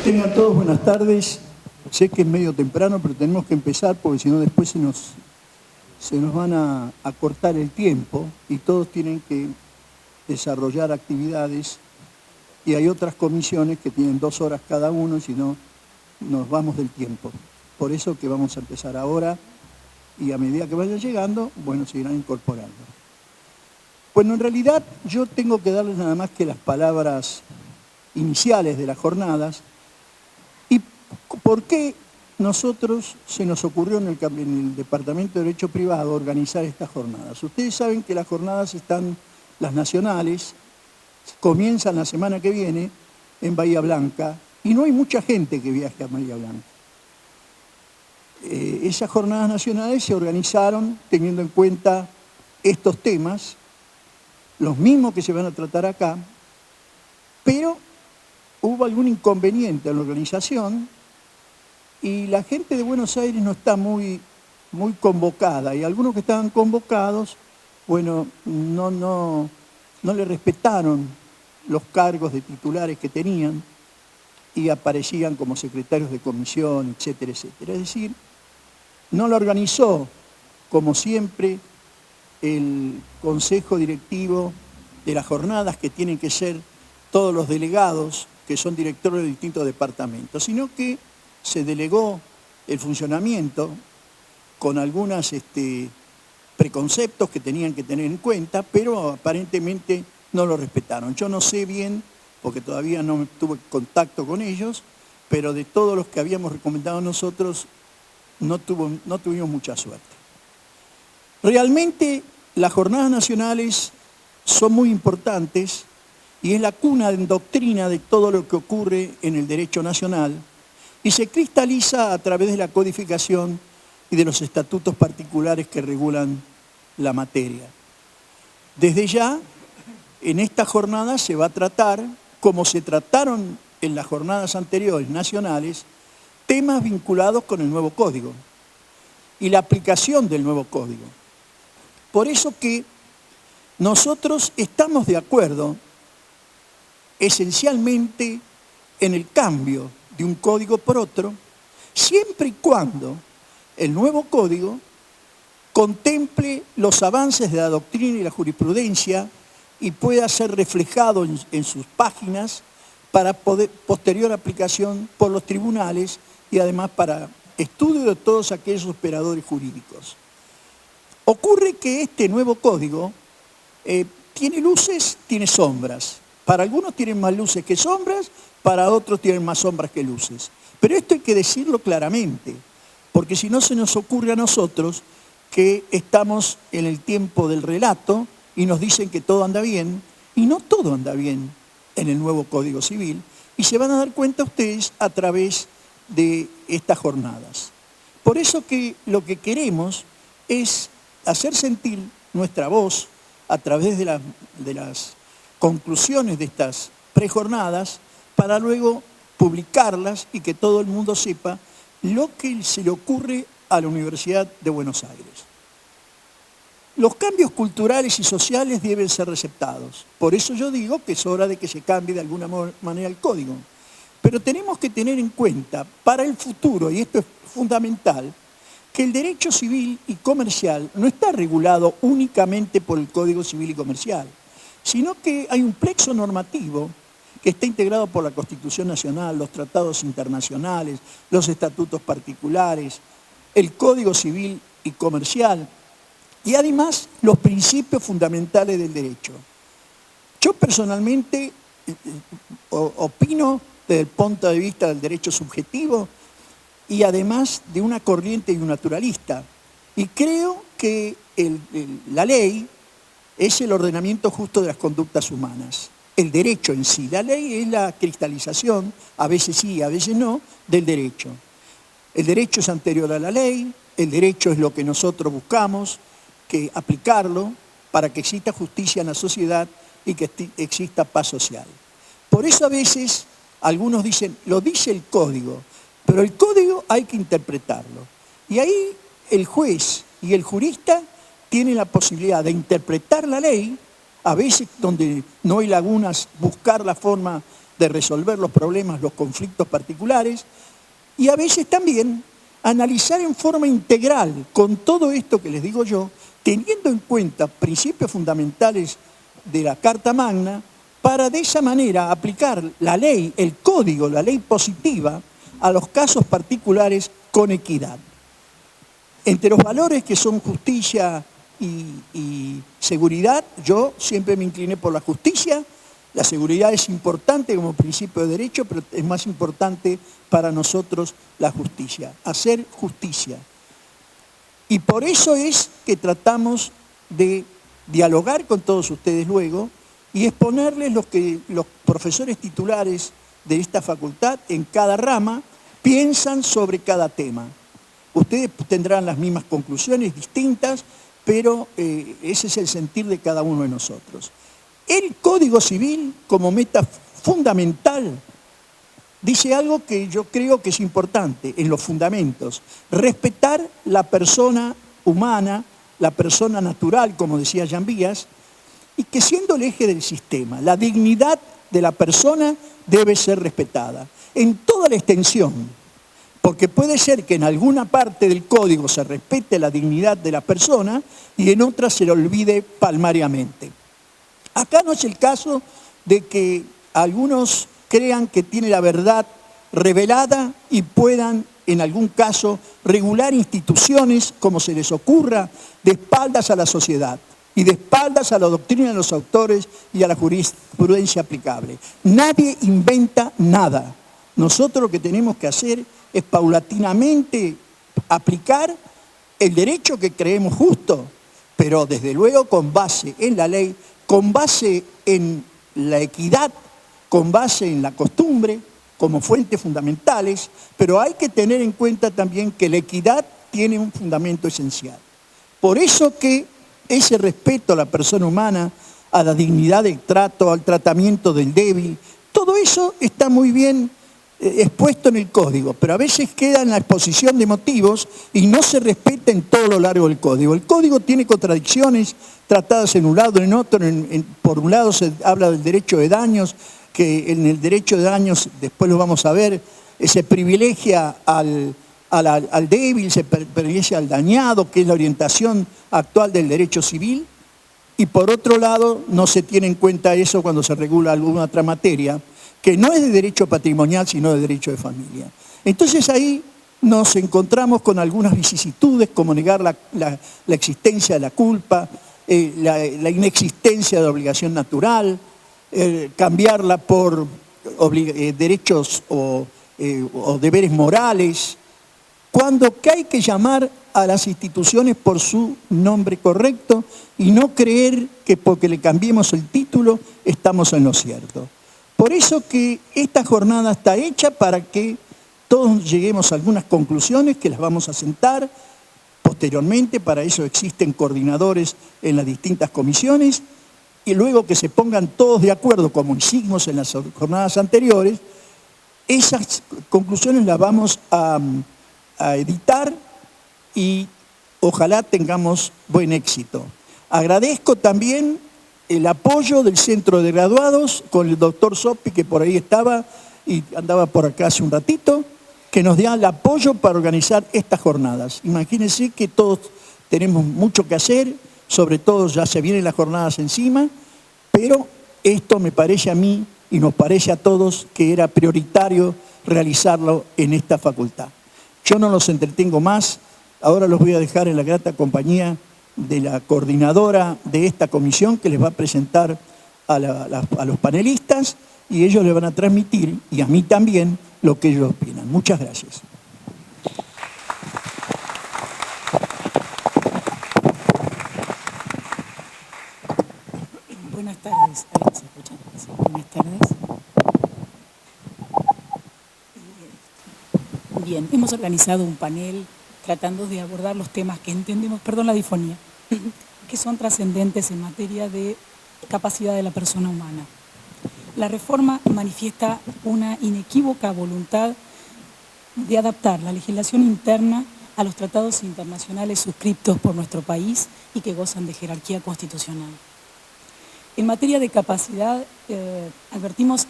Tengan todos buenas tardes. Sé que es medio temprano, pero tenemos que empezar porque si no después se nos van a cortar el tiempo y todos tienen que desarrollar actividades y hay otras comisiones que tienen 2 horas cada uno y si no nos vamos del tiempo. Por eso que vamos a empezar ahora y a medida que vayan llegando, bueno, se irán incorporando. Bueno, en realidad yo tengo que darles nada más que las palabras iniciales de las jornadas. ¿Y por qué nosotros se nos ocurrió en el Departamento de Derecho Privado organizar estas jornadas? Ustedes saben que las jornadas están, las nacionales, comienzan la semana que viene en Bahía Blanca y no hay mucha gente que viaje a Bahía Blanca. Esas jornadas nacionales se organizaron teniendo en cuenta estos temas, los mismos que se van a tratar acá, pero hubo algún inconveniente en la organización y la gente de Buenos Aires no está muy convocada y algunos que estaban convocados, bueno, no le respetaron los cargos de titulares que tenían y aparecían como secretarios de comisión, etcétera, etcétera. Es decir, no lo organizó, como siempre, el consejo directivo de las jornadas, que tienen que ser todos los delegados, que son directores de distintos departamentos, sino que se delegó el funcionamiento con algunos preconceptos que tenían que tener en cuenta, pero aparentemente no lo respetaron. Yo no sé bien, porque todavía no tuve contacto con ellos, pero de todos los que habíamos recomendado nosotros, no tuvimos mucha suerte. Realmente las jornadas nacionales son muy importantes y es la cuna en doctrina de todo lo que ocurre en el derecho nacional y se cristaliza a través de la codificación y de los estatutos particulares que regulan la materia. Desde ya, en esta jornada se va a tratar, como se trataron en las jornadas anteriores nacionales, temas vinculados con el nuevo código y la aplicación del nuevo código. Por eso que nosotros estamos de acuerdo esencialmente en el cambio de un código por otro, siempre y cuando el nuevo código contemple los avances de la doctrina y la jurisprudencia y pueda ser reflejado en sus páginas para posterior aplicación por los tribunales y además para estudio de todos aquellos operadores jurídicos. Ocurre que este nuevo código tiene luces, tiene sombras. Para algunos tienen más luces que sombras, para otros tienen más sombras que luces. Pero esto hay que decirlo claramente, porque si no se nos ocurre a nosotros que estamos en el tiempo del relato y nos dicen que todo anda bien, y no todo anda bien en el nuevo Código Civil, y se van a dar cuenta ustedes a través de estas jornadas. Por eso que lo que queremos es hacer sentir nuestra voz a través de las conclusiones de estas prejornadas para luego publicarlas y que todo el mundo sepa lo que se le ocurre a la Universidad de Buenos Aires. Los cambios culturales y sociales deben ser receptados. Por eso yo digo que es hora de que se cambie de alguna manera el código. Pero tenemos que tener en cuenta para el futuro, y esto es fundamental, que el derecho civil y comercial no está regulado únicamente por el Código Civil y Comercial, sino que hay un plexo normativo que está integrado por la Constitución Nacional, los tratados internacionales, los estatutos particulares, el Código Civil y Comercial y además los principios fundamentales del derecho. Yo personalmente opino desde el punto de vista del derecho subjetivo y además de una corriente naturalista. Y creo que la ley es el ordenamiento justo de las conductas humanas. El derecho en sí, la ley es la cristalización, a veces sí, a veces no, del derecho. El derecho es anterior a la ley, el derecho es lo que nosotros buscamos, que aplicarlo para que exista justicia en la sociedad y que exista paz social. Por eso a veces algunos dicen, lo dice el código, pero el código hay que interpretarlo. Y ahí el juez y el jurista tienen la posibilidad de interpretar la ley, a veces donde no hay lagunas, buscar la forma de resolver los problemas, los conflictos particulares, y a veces también analizar en forma integral, con todo esto que les digo yo, teniendo en cuenta principios fundamentales de la Carta Magna, para de esa manera aplicar la ley, el código, la ley positiva, a los casos particulares con equidad. Entre los valores que son justicia y seguridad, yo siempre me incliné por la justicia. La seguridad es importante como principio de derecho, pero es más importante para nosotros la justicia, hacer justicia. Y por eso es que tratamos de dialogar con todos ustedes luego y exponerles lo que los profesores titulares de esta facultad en cada rama piensan sobre cada tema. Ustedes tendrán las mismas conclusiones distintas, pero ese es el sentir de cada uno de nosotros. El Código Civil, como meta fundamental, dice algo que yo creo que es importante en los fundamentos: respetar la persona humana, la persona natural, como decía Jean Vías, y que siendo el eje del sistema, la dignidad de la persona debe ser respetada en toda la extensión, porque puede ser que en alguna parte del código se respete la dignidad de la persona y en otra se le olvide palmariamente. Acá no es el caso de que algunos crean que tiene la verdad revelada y puedan, en algún caso, regular instituciones como se les ocurra, de espaldas a la sociedad y de espaldas a la doctrina de los autores y a la jurisprudencia aplicable. Nadie inventa nada. Nosotros lo que tenemos que hacer es paulatinamente aplicar el derecho que creemos justo, pero desde luego con base en la ley, con base en la equidad, con base en la costumbre, como fuentes fundamentales, pero hay que tener en cuenta también que la equidad tiene un fundamento esencial. Por eso que ese respeto a la persona humana, a la dignidad del trato, al tratamiento del débil, todo eso está muy bien expuesto en el código, pero a veces queda en la exposición de motivos y no se respeta en todo lo largo del código. El código tiene contradicciones tratadas en un lado, en otro. Por un lado se habla del derecho de daños, que en el derecho de daños, después lo vamos a ver, se privilegia al débil, se privilegia al dañado, que es la orientación actual del derecho civil, y por otro lado no se tiene en cuenta eso cuando se regula alguna otra materia, que no es de derecho patrimonial, sino de derecho de familia. Entonces ahí nos encontramos con algunas vicisitudes, como negar la existencia de la culpa, la inexistencia de la obligación natural, cambiarla por derechos o deberes morales, cuando que hay que llamar a las instituciones por su nombre correcto y no creer que porque le cambiemos el título estamos en lo cierto. Por eso que esta jornada está hecha para que todos lleguemos a algunas conclusiones que las vamos a sentar posteriormente. Para eso existen coordinadores en las distintas comisiones, y luego que se pongan todos de acuerdo, como hicimos en las jornadas anteriores, esas conclusiones las vamos a editar y ojalá tengamos buen éxito. Agradezco también el apoyo del Centro de Graduados con el doctor Sopi, que por ahí estaba y andaba por acá hace un ratito, que nos da el apoyo para organizar estas jornadas. Imagínense que todos tenemos mucho que hacer, sobre todo ya se vienen las jornadas encima, pero esto me parece a mí y nos parece a todos que era prioritario realizarlo en esta facultad. Yo no los entretengo más, ahora los voy a dejar en la grata compañía de la coordinadora de esta comisión, que les va a presentar a los panelistas, y ellos le van a transmitir, y a mí también, lo que ellos opinan. Muchas gracias. Buenas tardes. ¿Se escucha? Sí, buenas tardes. Bien, hemos organizado un panel tratando de abordar los temas que entendemos, perdón la difonía, que son trascendentes en materia de capacidad de la persona humana. La reforma manifiesta una inequívoca voluntad de adaptar la legislación interna a los tratados internacionales suscriptos por nuestro país y que gozan de jerarquía constitucional. En materia de capacidad, advertimos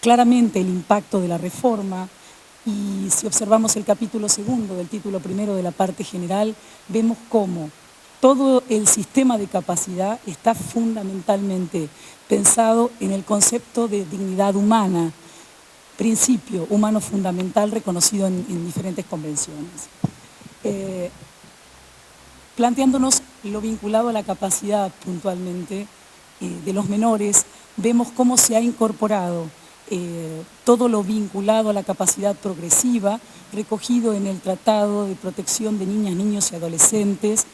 claramente el impacto de la reforma, y si observamos el capítulo segundo del título primero de la parte general, vemos cómo todo el sistema de capacidad está fundamentalmente pensado en el concepto de dignidad humana, principio humano fundamental reconocido en diferentes convenciones. Planteándonos lo vinculado a la capacidad puntualmente de los menores, vemos cómo se ha incorporado todo lo vinculado a la capacidad progresiva, recogido en el Tratado de Protección de Niñas, Niños y Adolescentes,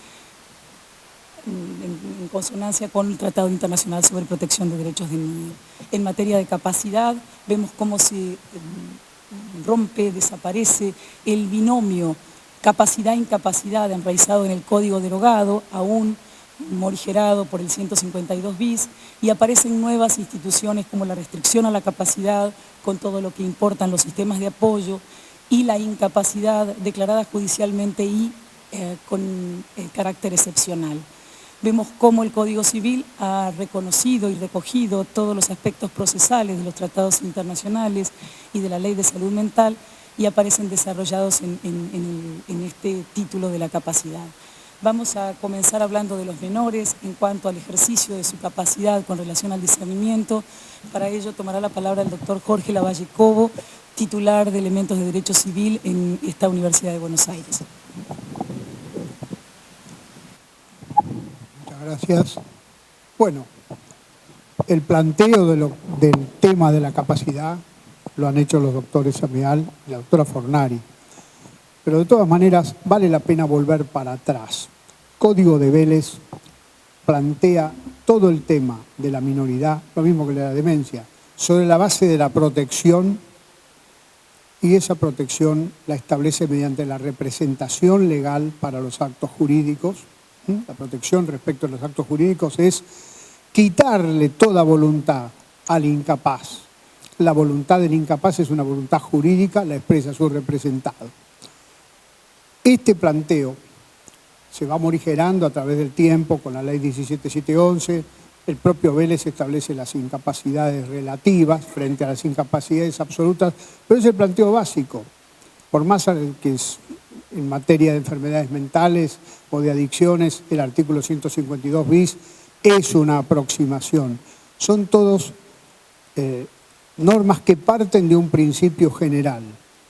en consonancia con el Tratado Internacional sobre Protección de Derechos del Niño. En materia de capacidad, vemos cómo se rompe, desaparece el binomio capacidad-incapacidad enraizado en el Código derogado, aún morigerado por el 152 bis, y aparecen nuevas instituciones como la restricción a la capacidad, con todo lo que importan los sistemas de apoyo, y la incapacidad declarada judicialmente y con carácter excepcional. Vemos cómo el Código Civil ha reconocido y recogido todos los aspectos procesales de los tratados internacionales y de la Ley de Salud Mental, y aparecen desarrollados en este título de la capacidad. Vamos a comenzar hablando de los menores en cuanto al ejercicio de su capacidad con relación al discernimiento. Para ello tomará la palabra el doctor Jorge Lavalle Cobo, titular de Elementos de Derecho Civil en esta Universidad de Buenos Aires. Muchas gracias. Bueno, el planteo del tema de la capacidad lo han hecho los doctores Sameal y la doctora Fornari. Pero de todas maneras vale la pena volver para atrás. Código de Vélez plantea todo el tema de la minoridad, lo mismo que la demencia, sobre la base de la protección, y esa protección la establece mediante la representación legal para los actos jurídicos. La protección respecto a los actos jurídicos es quitarle toda voluntad al incapaz. La voluntad del incapaz es una voluntad jurídica, la expresa su representado. Este planteo se va morigerando a través del tiempo con la ley 17711. El propio Vélez establece las incapacidades relativas frente a las incapacidades absolutas, pero es el planteo básico. Por más que es en materia de enfermedades mentales o de adicciones, el artículo 152 bis es una aproximación. Son todos normas que parten de un principio general.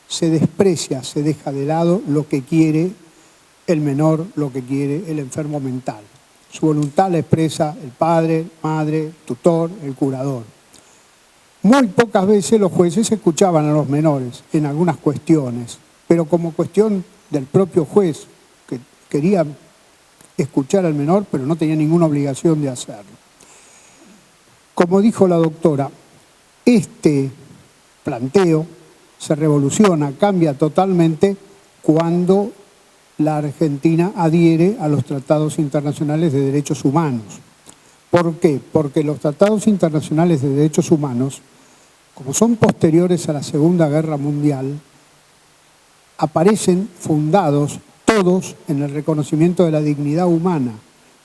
Se desprecia, se deja de lado lo que quiere el menor, lo que quiere el enfermo mental. Su voluntad la expresa el padre, madre, tutor, el curador. Muy pocas veces los jueces escuchaban a los menores en algunas cuestiones, pero como cuestión del propio juez, que quería escuchar al menor, pero no tenía ninguna obligación de hacerlo. Como dijo la doctora, este planteo se revoluciona, cambia totalmente cuando la Argentina adhiere a los tratados internacionales de derechos humanos. ¿Por qué? Porque los tratados internacionales de derechos humanos, como son posteriores a la Segunda Guerra Mundial, aparecen fundados todos en el reconocimiento de la dignidad humana,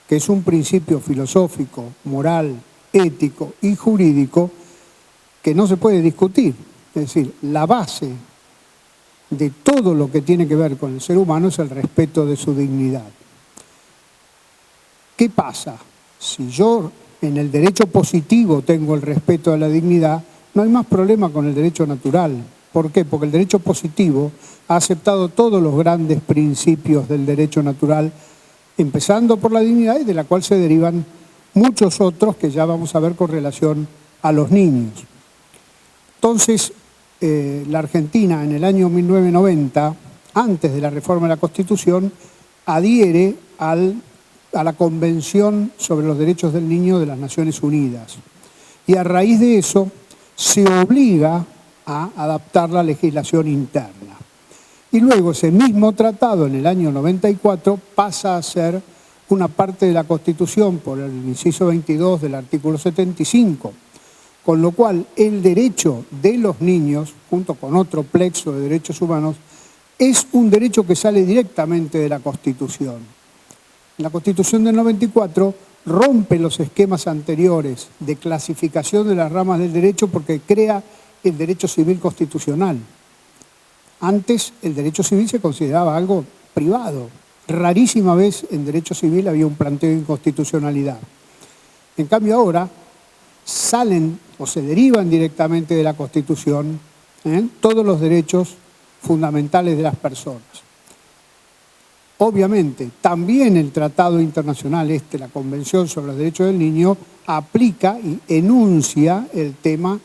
que es un principio filosófico, moral, ético y jurídico que no se puede discutir. Es decir, la base de todo lo que tiene que ver con el ser humano es el respeto de su dignidad. ¿Qué pasa? Si yo en el derecho positivo tengo el respeto de la dignidad, no hay más problema con el derecho natural. ¿Por qué? Porque el derecho positivo ha aceptado todos los grandes principios del derecho natural, empezando por la dignidad y de la cual se derivan muchos otros que ya vamos a ver con relación a los niños. Entonces, la Argentina en el año 1990, antes de la reforma de la Constitución, adhiere a la Convención sobre los Derechos del Niño de las Naciones Unidas. Y a raíz de eso se obliga a adaptar la legislación interna. Y luego ese mismo tratado en el año 94 pasa a ser una parte de la Constitución por el inciso 22 del artículo 75. Con lo cual, el derecho de los niños, junto con otro plexo de derechos humanos, es un derecho que sale directamente de la Constitución. La Constitución del 94 rompe los esquemas anteriores de clasificación de las ramas del derecho porque crea el derecho civil constitucional. Antes el derecho civil se consideraba algo privado. Rarísima vez en derecho civil había un planteo de inconstitucionalidad. En cambio ahora salen o se derivan directamente de la Constitución todos los derechos fundamentales de las personas. Obviamente, también el Tratado Internacional, la Convención sobre los Derechos del Niño, aplica y enuncia el tema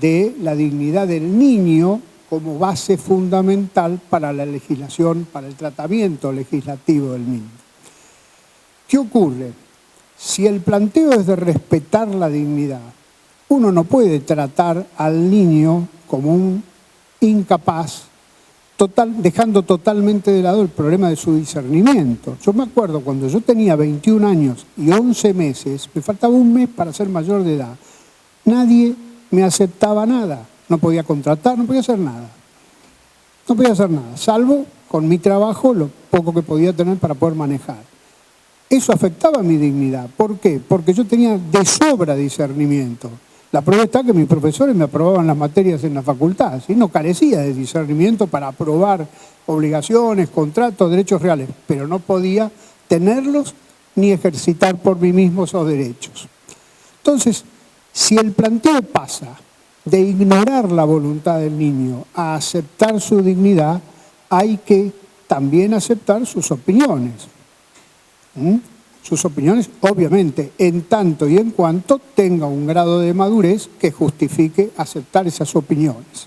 de la dignidad del niño como base fundamental para la legislación, para el tratamiento legislativo del niño. ¿Qué ocurre? Si el planteo es de respetar la dignidad, uno no puede tratar al niño como un incapaz, dejando totalmente de lado el problema de su discernimiento. Yo me acuerdo cuando yo tenía 21 años y 11 meses, me faltaba un mes para ser mayor de edad, nadie me aceptaba nada, no podía contratar, no podía hacer nada. No podía hacer nada, salvo con mi trabajo lo poco que podía tener para poder manejar. Eso afectaba mi dignidad. ¿Por qué? Porque yo tenía de sobra discernimiento. La prueba está que mis profesores me aprobaban las materias en la facultad, ¿sí? No carecía de discernimiento para aprobar obligaciones, contratos, derechos reales, pero no podía tenerlos ni ejercitar por mí mismo esos derechos. Entonces, si el planteo pasa de ignorar la voluntad del niño a aceptar su dignidad, hay que también aceptar sus opiniones. Sus opiniones, obviamente, en tanto y en cuanto tenga un grado de madurez que justifique aceptar esas opiniones.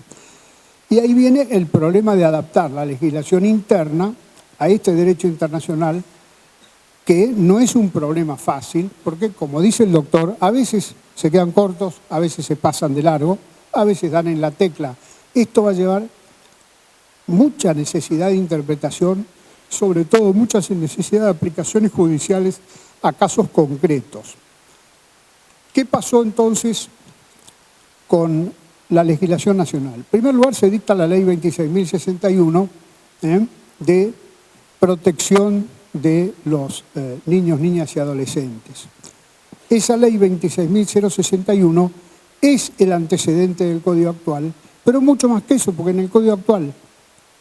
Y ahí viene el problema de adaptar la legislación interna a este derecho internacional, que no es un problema fácil, porque, como dice el doctor, a veces se quedan cortos, a veces se pasan de largo, a veces dan en la tecla. Esto va a llevar mucha necesidad de interpretación, sobre todo mucha necesidad de aplicaciones judiciales a casos concretos. ¿Qué pasó entonces con la legislación nacional? En primer lugar, se dicta la ley 26.061 de protección de los niños, niñas y adolescentes. Esa ley 26.061 es el antecedente del Código actual, pero mucho más que eso, porque en el Código actual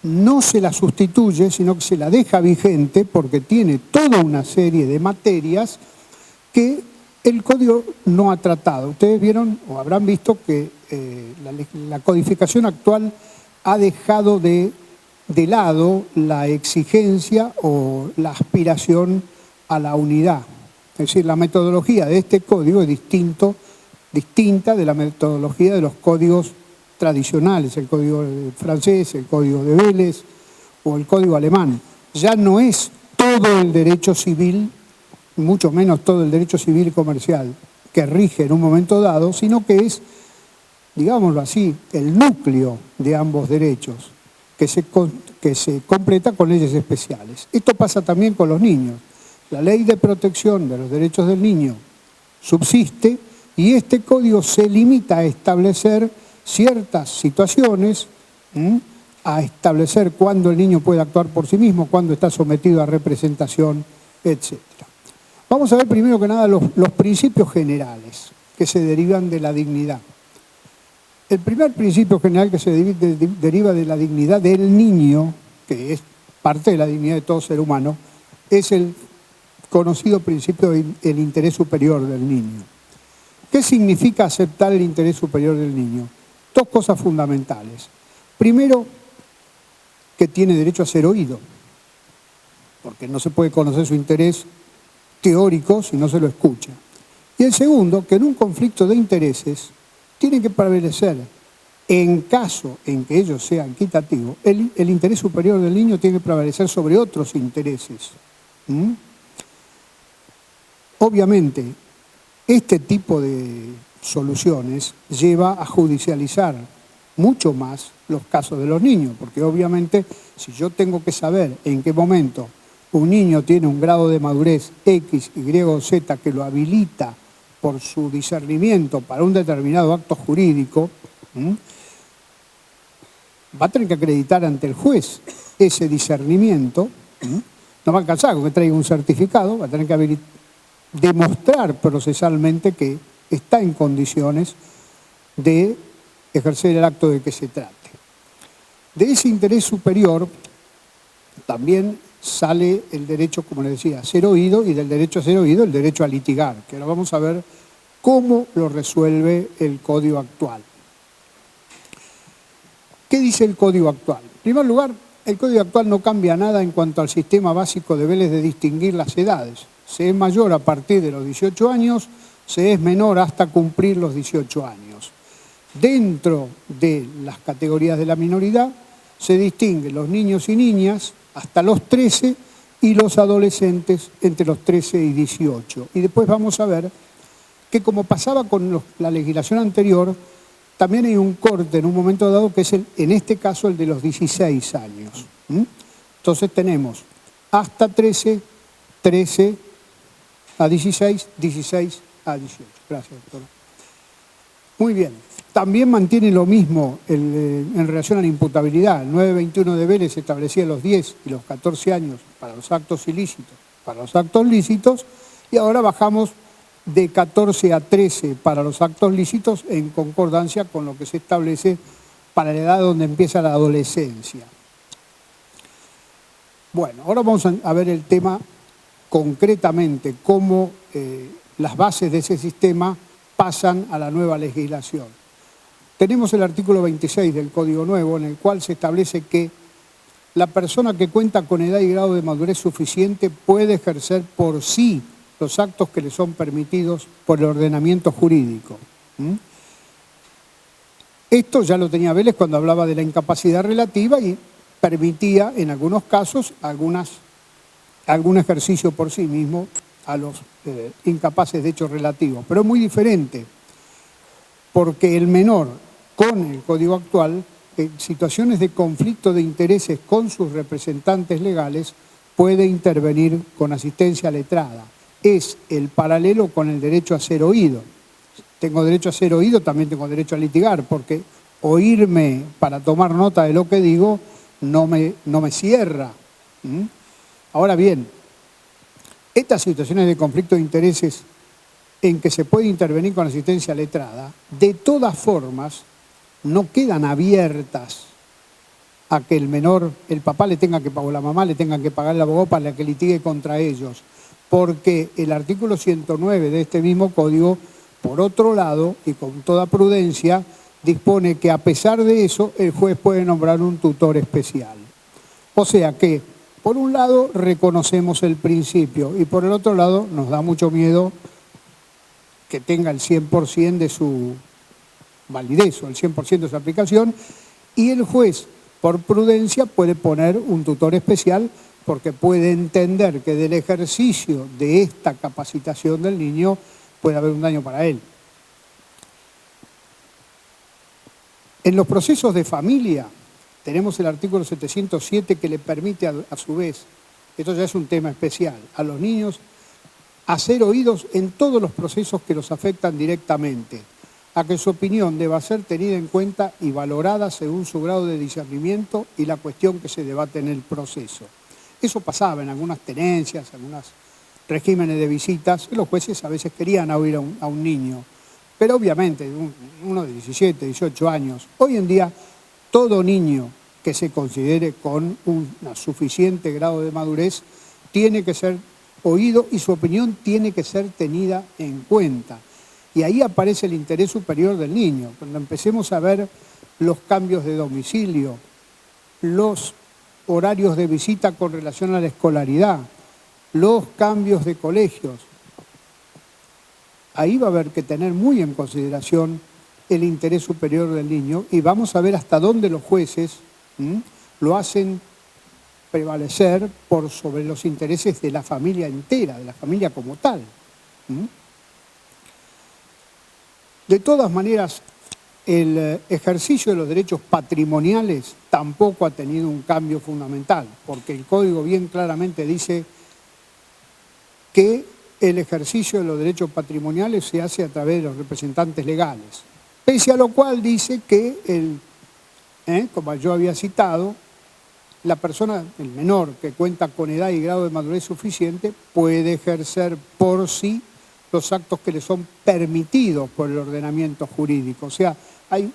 no se la sustituye, sino que se la deja vigente porque tiene toda una serie de materias que el Código no ha tratado. Ustedes vieron o habrán visto que la codificación actual ha dejado de lado la exigencia o la aspiración a la unidad. Es decir, la metodología de este código es distinta de la metodología de los códigos tradicionales, el código francés, el código de Vélez o el código alemán. Ya no es todo el derecho civil, mucho menos todo el derecho civil y comercial que rige en un momento dado, sino que es, digámoslo así, el núcleo de ambos derechos que se completa con leyes especiales. Esto pasa también con los niños. La ley de protección de los derechos del niño subsiste y este código se limita a establecer ciertas situaciones, a establecer cuándo el niño puede actuar por sí mismo, cuándo está sometido a representación, etc. Vamos a ver primero que nada los principios generales que se derivan de la dignidad. El primer principio general que se deriva de la dignidad del niño, que es parte de la dignidad de todo ser humano, es el conocido principio del interés superior del niño. ¿Qué significa aceptar el interés superior del niño? Dos cosas fundamentales. Primero, que tiene derecho a ser oído, porque no se puede conocer su interés teórico si no se lo escucha. Y el segundo, que en un conflicto de intereses tiene que prevalecer, en caso en que ellos sean equitativos, el interés superior del niño tiene que prevalecer sobre otros intereses. Obviamente, este tipo de soluciones lleva a judicializar mucho más los casos de los niños, porque obviamente si yo tengo que saber en qué momento un niño tiene un grado de madurez X, Y o Z que lo habilita por su discernimiento para un determinado acto jurídico, va a tener que acreditar ante el juez ese discernimiento, no va a alcanzar con que traiga un certificado, va a tener que demostrar procesalmente que está en condiciones de ejercer el acto de que se trate. De ese interés superior también sale el derecho, como les decía, a ser oído, y del derecho a ser oído el derecho a litigar, que ahora vamos a ver cómo lo resuelve el Código actual. ¿Qué dice el Código actual? En primer lugar, el Código actual no cambia nada en cuanto al sistema básico de Vélez de distinguir las edades. Se es mayor a partir de los 18 años, se es menor hasta cumplir los 18 años. Dentro de las categorías de la minoridad se distinguen los niños y niñas hasta los 13 y los adolescentes entre los 13 y 18. Y después vamos a ver que, como pasaba con la legislación anterior, también hay un corte en un momento dado que es, en este caso, el de los 16 años. Entonces tenemos hasta 13, 13 a 16, 16 a 18. Gracias, doctora. Muy bien. También mantiene lo mismo en relación a la imputabilidad. El 921 de Vélez establecía los 10 y los 14 años para los actos ilícitos, para los actos lícitos, y ahora bajamos de 14 a 13 para los actos lícitos en concordancia con lo que se establece para la edad donde empieza la adolescencia. Bueno, ahora vamos a ver el tema concretamente, cómo las bases de ese sistema pasan a la nueva legislación. Tenemos el artículo 26 del Código Nuevo, en el cual se establece que la persona que cuenta con edad y grado de madurez suficiente puede ejercer por sí los actos que le son permitidos por el ordenamiento jurídico. Esto ya lo tenía Vélez cuando hablaba de la incapacidad relativa y permitía, en algunos casos, algún ejercicio por sí mismo a los incapaces de hecho relativo. Pero es muy diferente, porque el menor, con el Código actual, en situaciones de conflicto de intereses con sus representantes legales, puede intervenir con asistencia letrada. Es el paralelo con el derecho a ser oído. Tengo derecho a ser oído, también tengo derecho a litigar, porque oírme para tomar nota de lo que digo no me cierra. Ahora bien, estas situaciones de conflicto de intereses en que se puede intervenir con asistencia letrada, de todas formas, no quedan abiertas a que el menor, el papá le tenga que pagar, o la mamá le tenga que pagar el abogado para que litigue contra ellos, porque el artículo 109 de este mismo código, por otro lado, y con toda prudencia, dispone que a pesar de eso, el juez puede nombrar un tutor especial. O sea que, por un lado, reconocemos el principio, y por el otro lado, nos da mucho miedo que tenga el 100% de su validez o el 100% de su aplicación, y el juez, por prudencia, puede poner un tutor especial porque puede entender que del ejercicio de esta capacitación del niño puede haber un daño para él. En los procesos de familia tenemos el artículo 707 que le permite a su vez, esto ya es un tema especial, a los niños a ser oídos en todos los procesos que los afectan directamente, a que su opinión deba ser tenida en cuenta y valorada según su grado de discernimiento y la cuestión que se debate en el proceso. Eso pasaba en algunas tenencias, algunos regímenes de visitas, los jueces a veces querían oír a un niño, pero obviamente uno de 17, 18 años. Hoy en día todo niño que se considere con un suficiente grado de madurez tiene que ser oído y su opinión tiene que ser tenida en cuenta. Y ahí aparece el interés superior del niño. Cuando empecemos a ver los cambios de domicilio, los horarios de visita con relación a la escolaridad, los cambios de colegios, ahí va a haber que tener muy en consideración el interés superior del niño y vamos a ver hasta dónde los jueces lo hacen prevalecer por sobre los intereses de la familia entera, de la familia como tal. De todas maneras, el ejercicio de los derechos patrimoniales tampoco ha tenido un cambio fundamental, porque el Código bien claramente dice que el ejercicio de los derechos patrimoniales se hace a través de los representantes legales. Pese a lo cual dice que, como yo había citado, la persona, el menor, que cuenta con edad y grado de madurez suficiente, puede ejercer por sí los actos que le son permitidos por el ordenamiento jurídico. O sea, hay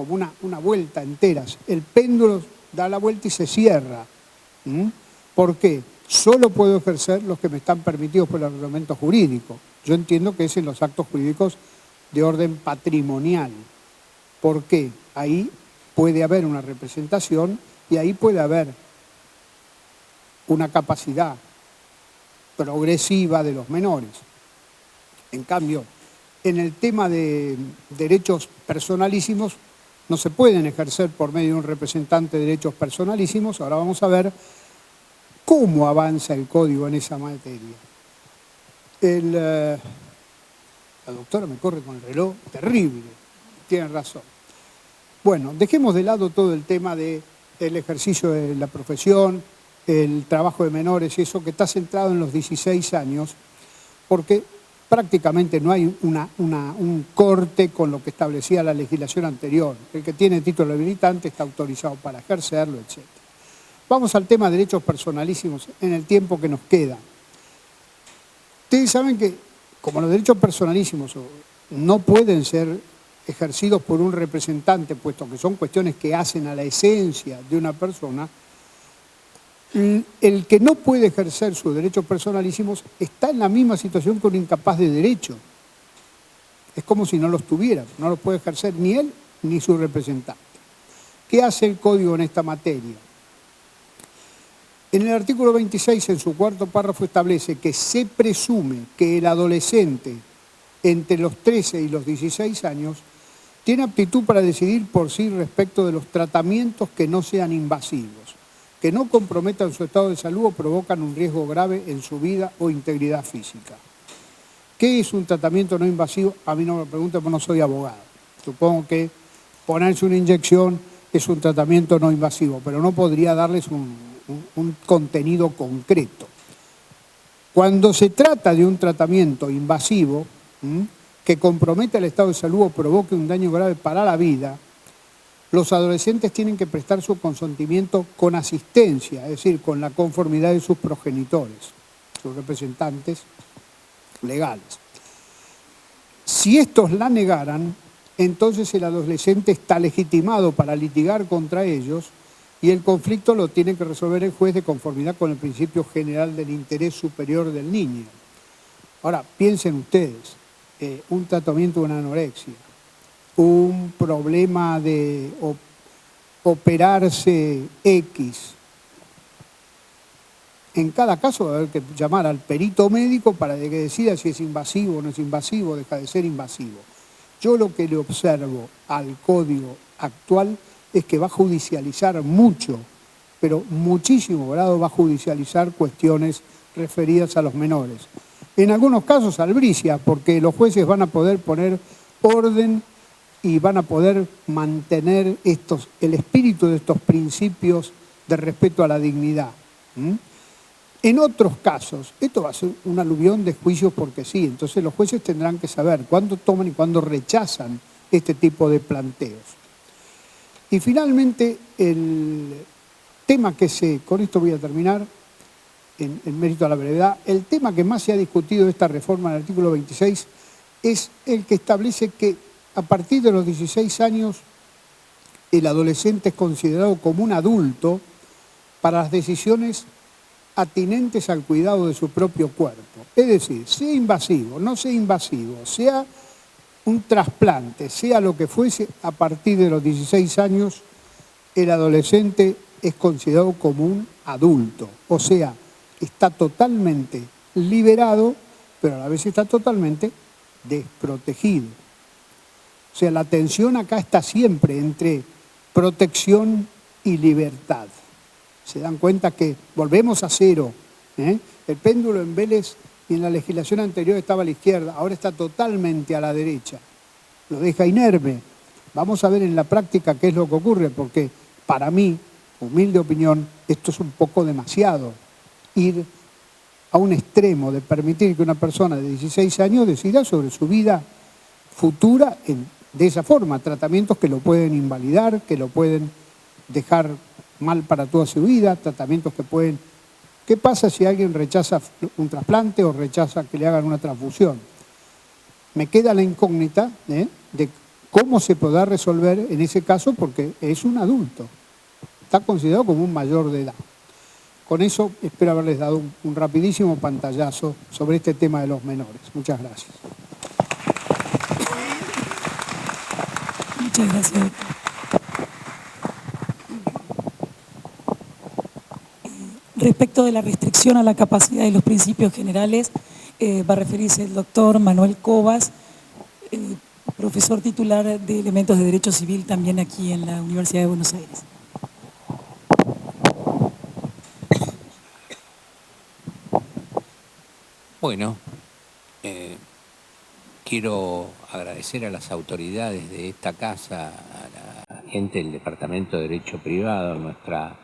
como una vuelta entera. El péndulo da la vuelta y se cierra. ¿Por qué? Solo puedo ejercer los que me están permitidos por el reglamento jurídico. Yo entiendo que es en los actos jurídicos de orden patrimonial. ¿Por qué? Ahí puede haber una representación y ahí puede haber una capacidad progresiva de los menores. En cambio, en el tema de derechos personalísimos, no se pueden ejercer por medio de un representante de derechos personalísimos. Ahora vamos a ver cómo avanza el código en esa materia. La doctora me corre con el reloj, terrible, tiene razón. Bueno, dejemos de lado todo el tema del ejercicio de la profesión, el trabajo de menores y eso que está centrado en los 16 años, porque prácticamente no hay un corte con lo que establecía la legislación anterior. El que tiene título habilitante está autorizado para ejercerlo, etc. Vamos al tema de derechos personalísimos en el tiempo que nos queda. Ustedes saben que, como los derechos personalísimos no pueden ser ejercidos por un representante, puesto que son cuestiones que hacen a la esencia de una persona, el que no puede ejercer sus derechos personalísimos está en la misma situación que un incapaz de derecho. Es como si no los tuviera, no los puede ejercer ni él ni su representante. ¿Qué hace el Código en esta materia? En el artículo 26, en su cuarto párrafo, establece que se presume que el adolescente entre los 13 y los 16 años tiene aptitud para decidir por sí respecto de los tratamientos que no sean invasivos, que no comprometan su estado de salud o provocan un riesgo grave en su vida o integridad física. ¿Qué es un tratamiento no invasivo? A mí no me pregunten porque no soy abogado. Supongo que ponerse una inyección es un tratamiento no invasivo, pero no podría darles un contenido concreto. Cuando se trata de un tratamiento invasivo que compromete el estado de salud o provoque un daño grave para la vida, los adolescentes tienen que prestar su consentimiento con asistencia, es decir, con la conformidad de sus progenitores, sus representantes legales. Si estos la negaran, entonces el adolescente está legitimado para litigar contra ellos y el conflicto lo tiene que resolver el juez de conformidad con el principio general del interés superior del niño. Ahora, piensen ustedes, un tratamiento de una anorexia, un problema de operarse X. En cada caso va a haber que llamar al perito médico para que decida si es invasivo o no es invasivo, deja de ser invasivo. Yo lo que le observo al código actual es que va a judicializar mucho, pero muchísimo grado va a judicializar cuestiones referidas a los menores. En algunos casos albricia, porque los jueces van a poder poner orden y van a poder mantener el espíritu de estos principios de respeto a la dignidad. En otros casos, esto va a ser un aluvión de juicios porque sí, entonces los jueces tendrán que saber cuándo toman y cuándo rechazan este tipo de planteos. Y finalmente, el tema con esto voy a terminar, en mérito a la brevedad, el tema que más se ha discutido de esta reforma del artículo 26 es el que establece que a partir de los 16 años el adolescente es considerado como un adulto para las decisiones atinentes al cuidado de su propio cuerpo. Es decir, sea invasivo, no sea invasivo, sea un trasplante, sea lo que fuese, a partir de los 16 años el adolescente es considerado como un adulto. O sea, está totalmente liberado, pero a la vez está totalmente desprotegido. O sea, la tensión acá está siempre entre protección y libertad. Se dan cuenta que volvemos a cero. El péndulo en Vélez y en la legislación anterior estaba a la izquierda, ahora está totalmente a la derecha. Lo deja inerme. Vamos a ver en la práctica qué es lo que ocurre, porque para mí, humilde opinión, esto es un poco demasiado. Ir a un extremo de permitir que una persona de 16 años decida sobre su vida futura de esa forma, tratamientos que lo pueden invalidar, que lo pueden dejar mal para toda su vida, tratamientos que pueden... ¿Qué pasa si alguien rechaza un trasplante o rechaza que le hagan una transfusión? Me queda la incógnita de cómo se podrá resolver en ese caso, porque es un adulto, está considerado como un mayor de edad. Con eso espero haberles dado un rapidísimo pantallazo sobre este tema de los menores. Muchas gracias. Muchas gracias, doctor. Respecto de la restricción a la capacidad y los principios generales, va a referirse el doctor Manuel Cobas, profesor titular de Elementos de Derecho Civil también aquí en la Universidad de Buenos Aires. Bueno, quiero agradecer a las autoridades de esta casa, a la gente del Departamento de Derecho Privado, nuestra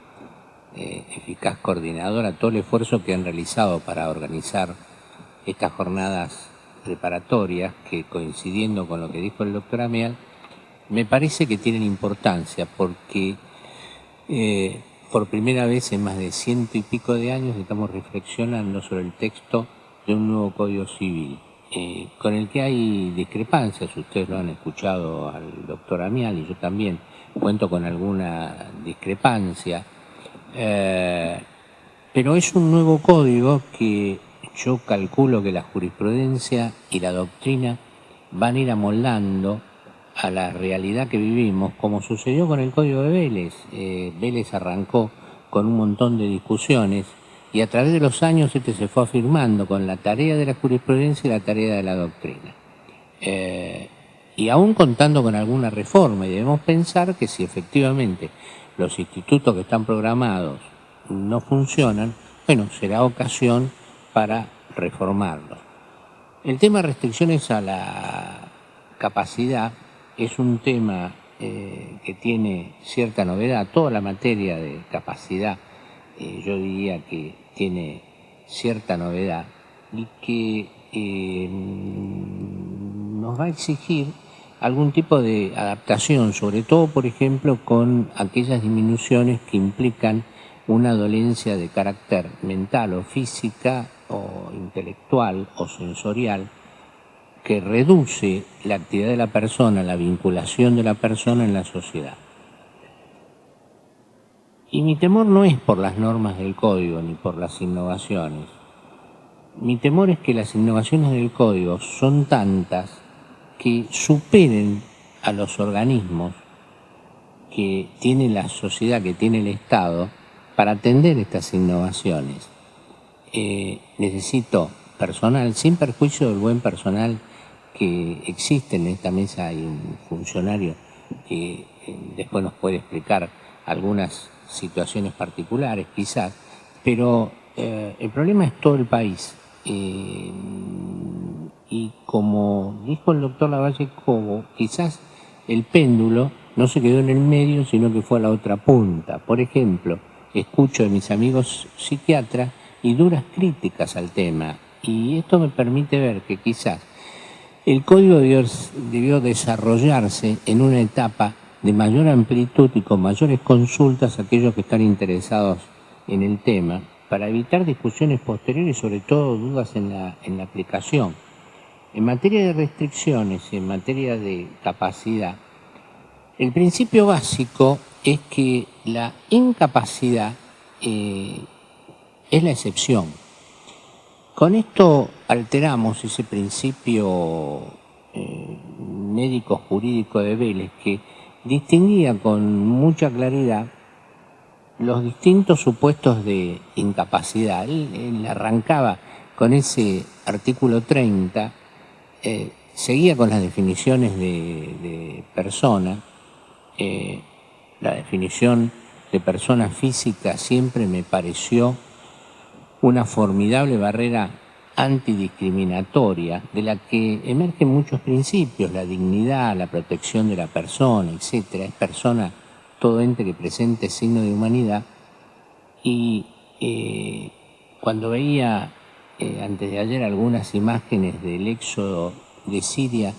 eficaz coordinadora, todo el esfuerzo que han realizado para organizar estas jornadas preparatorias que, coincidiendo con lo que dijo el doctor Amial, me parece que tienen importancia porque por primera vez en más de 100 y pico de años estamos reflexionando sobre el texto de un nuevo Código Civil, con el que hay discrepancias. Ustedes lo han escuchado al doctor Amial y yo también cuento con alguna discrepancia, pero es un nuevo código que yo calculo que la jurisprudencia y la doctrina van a ir amoldando a la realidad que vivimos, como sucedió con el Código de Vélez. Vélez arrancó con un montón de discusiones y a través de los años se fue afirmando con la tarea de la jurisprudencia y la tarea de la doctrina. Y aún contando con alguna reforma, y debemos pensar que si efectivamente los institutos que están programados no funcionan, bueno, será ocasión para reformarlos. El tema de restricciones a la capacidad es un tema que tiene cierta novedad. Toda la materia de capacidad yo diría que tiene cierta novedad y que nos va a exigir algún tipo de adaptación, sobre todo, por ejemplo, con aquellas disminuciones que implican una dolencia de carácter mental o física o intelectual o sensorial que reduce la actividad de la persona, la vinculación de la persona en la sociedad. Y mi temor no es por las normas del código ni por las innovaciones. Mi temor es que las innovaciones del código son tantas que superen a los organismos que tiene la sociedad, que tiene el Estado, para atender estas innovaciones. Necesito personal, sin perjuicio del buen personal que existe en esta mesa. Hay un funcionario que después nos puede explicar algunas situaciones particulares quizás, pero el problema es todo el país. Y como dijo el doctor Lavalle Cobo, quizás el péndulo no se quedó en el medio, sino que fue a la otra punta. Por ejemplo, escucho de mis amigos psiquiatras y duras críticas al tema, y esto me permite ver que quizás el código debió desarrollarse en una etapa de mayor amplitud y con mayores consultas a aquellos que están interesados en el tema, para evitar discusiones posteriores y sobre todo dudas en la aplicación. En materia de restricciones, en materia de capacidad, el principio básico es que la incapacidad es la excepción. Con esto alteramos ese principio médico-jurídico de Vélez, que distinguía con mucha claridad los distintos supuestos de incapacidad. Él arrancaba con ese artículo 30, seguía con las definiciones de persona. La definición de persona física siempre me pareció una formidable barrera antidiscriminatoria de la que emergen muchos principios: la dignidad, la protección de la persona, etc. Es persona todo ente que presente signo de humanidad. Y cuando veía antes de ayer algunas imágenes del éxodo de Siria,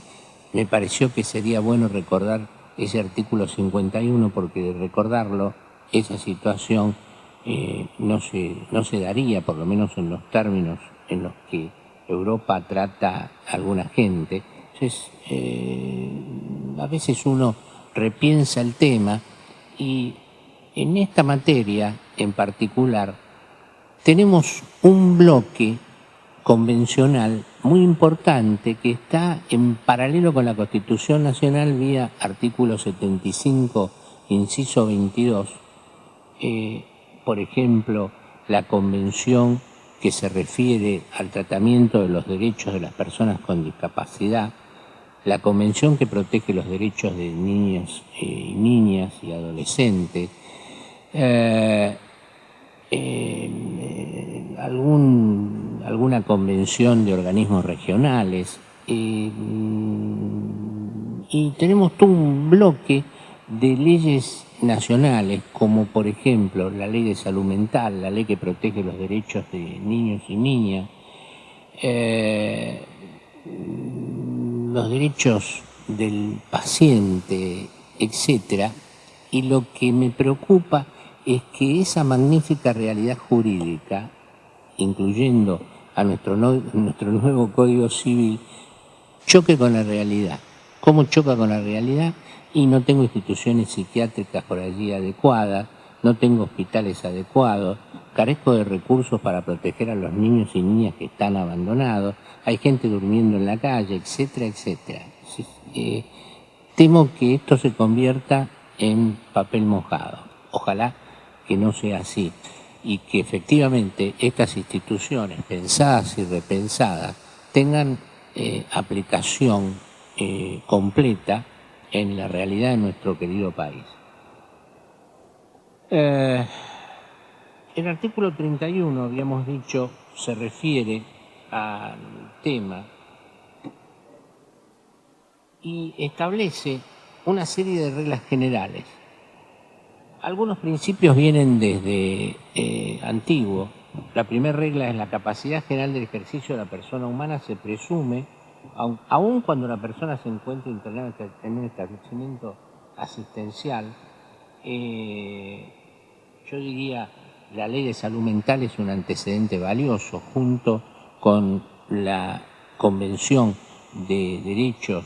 me pareció que sería bueno recordar ese artículo 51, porque de recordarlo, esa situación no se daría, por lo menos en los términos en los que Europa trata a alguna gente. Entonces, a veces uno repiensa el tema y en esta materia en particular tenemos un bloque convencional muy importante que está en paralelo con la Constitución Nacional vía artículo 75, inciso 22. Por ejemplo, la convención que se refiere al tratamiento de los derechos de las personas con discapacidad, la convención que protege los derechos de niños y niñas y adolescentes, alguna convención de organismos regionales, y tenemos todo un bloque de leyes nacionales, como por ejemplo la ley de salud mental, la ley que protege los derechos de niños y niñas, los derechos del paciente, etcétera. Y lo que me preocupa es que esa magnífica realidad jurídica, incluyendo a nuestro nuevo Código Civil, choque con la realidad. ¿Cómo choca con la realidad? Y no tengo instituciones psiquiátricas por allí adecuadas, no tengo hospitales adecuados, carezco de recursos para proteger a los niños y niñas que están abandonados, hay gente durmiendo en la calle, etcétera, etcétera. Temo que esto se convierta en papel mojado. Ojalá que no sea así y que efectivamente estas instituciones pensadas y repensadas tengan aplicación completa en la realidad de nuestro querido país. El artículo 31, habíamos dicho, se refiere al tema y establece una serie de reglas generales. Algunos principios vienen desde antiguo. La primera regla es la capacidad general del ejercicio de la persona humana se presume, aun cuando la persona se encuentra internada en un establecimiento asistencial. Yo diría, la ley de salud mental es un antecedente valioso, junto con la Convención de Derechos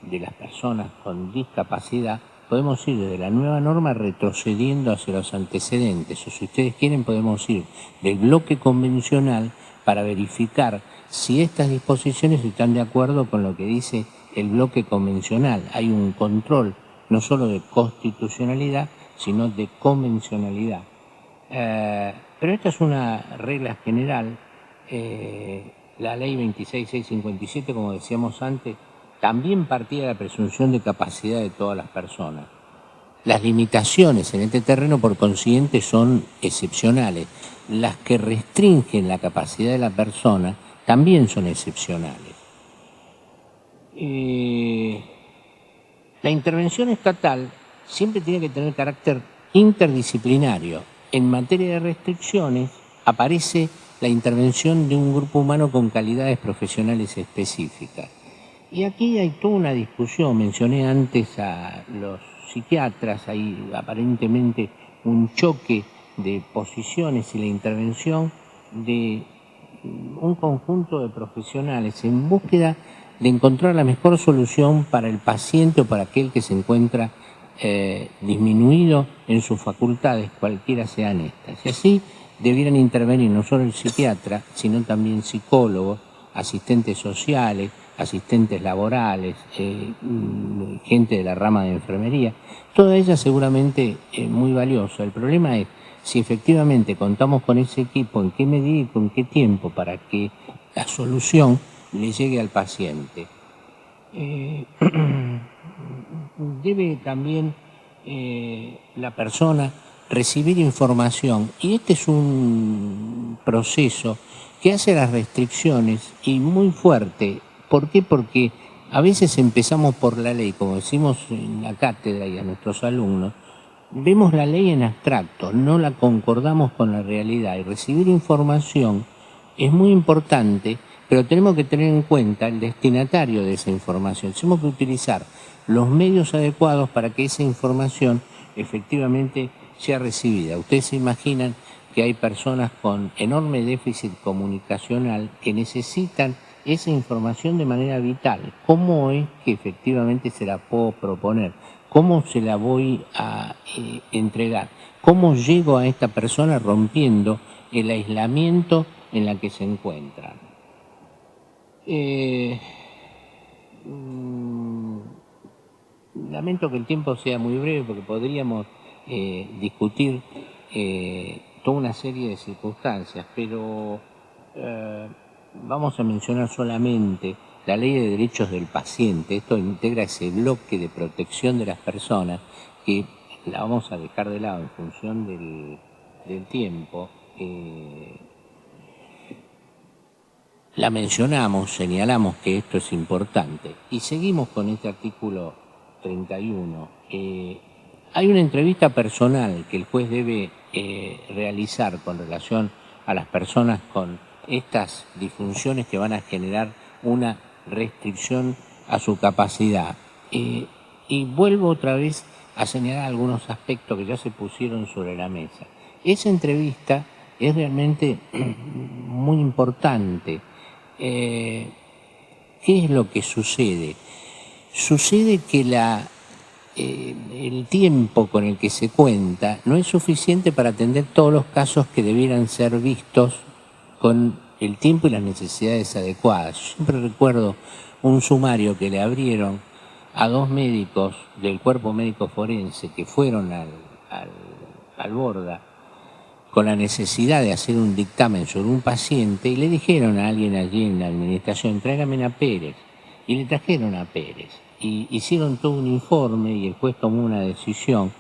de las Personas con Discapacidad. Podemos ir desde la nueva norma retrocediendo hacia los antecedentes, o si ustedes quieren podemos ir del bloque convencional para verificar si estas disposiciones están de acuerdo con lo que dice el bloque convencional. Hay un control no solo de constitucionalidad, sino de convencionalidad. Pero esta es una regla general. La ley 26.657, como decíamos antes, también partía de la presunción de capacidad de todas las personas. Las limitaciones en este terreno, por consiguiente, son excepcionales. Las que restringen la capacidad de la persona también son excepcionales. La intervención estatal siempre tiene que tener carácter interdisciplinario. En materia de restricciones aparece la intervención de un grupo humano con calidades profesionales específicas. Y aquí hay toda una discusión, mencioné antes a los psiquiatras, hay aparentemente un choque de posiciones y la intervención de un conjunto de profesionales en búsqueda de encontrar la mejor solución para el paciente o para aquel que se encuentra disminuido en sus facultades, cualquiera sean estas. Y así debieran intervenir no solo el psiquiatra, sino también psicólogos, asistentes sociales, asistentes laborales, gente de la rama de enfermería, toda ella seguramente muy valiosa. El problema es si efectivamente contamos con ese equipo, en qué medida y con qué tiempo para que la solución le llegue al paciente. Debe también la persona recibir información y este es un proceso que hace las restricciones y muy fuerte. ¿Por qué? Porque a veces empezamos por la ley, como decimos en la cátedra y a nuestros alumnos, vemos la ley en abstracto, no la concordamos con la realidad y recibir información es muy importante, pero tenemos que tener en cuenta el destinatario de esa información. Tenemos que utilizar los medios adecuados para que esa información efectivamente sea recibida. Ustedes se imaginan que hay personas con enorme déficit comunicacional que necesitan esa información de manera vital. ¿Cómo es que efectivamente se la puedo proponer? ¿Cómo se la voy a entregar? ¿Cómo llego a esta persona rompiendo el aislamiento en la que se encuentra? Lamento que el tiempo sea muy breve porque podríamos discutir toda una serie de circunstancias, pero vamos a mencionar solamente la Ley de Derechos del Paciente. Esto integra ese bloque de protección de las personas que la vamos a dejar de lado en función del tiempo. La mencionamos, señalamos que esto es importante y seguimos con este artículo 31. Hay una entrevista personal que el juez debe realizar con relación a las personas con estas disfunciones que van a generar una restricción a su capacidad. Y vuelvo otra vez a señalar algunos aspectos que ya se pusieron sobre la mesa. Esa entrevista es realmente muy importante. ¿Qué es lo que sucede? Sucede que el tiempo con el que se cuenta no es suficiente para atender todos los casos que debieran ser vistos con el tiempo y las necesidades adecuadas. Yo siempre recuerdo un sumario que le abrieron a 2 médicos del cuerpo médico forense que fueron al Borda con la necesidad de hacer un dictamen sobre un paciente y le dijeron a alguien allí en la administración, tráigame a Pérez. Y le trajeron a Pérez. Y hicieron todo un informe y el juez tomó una decisión.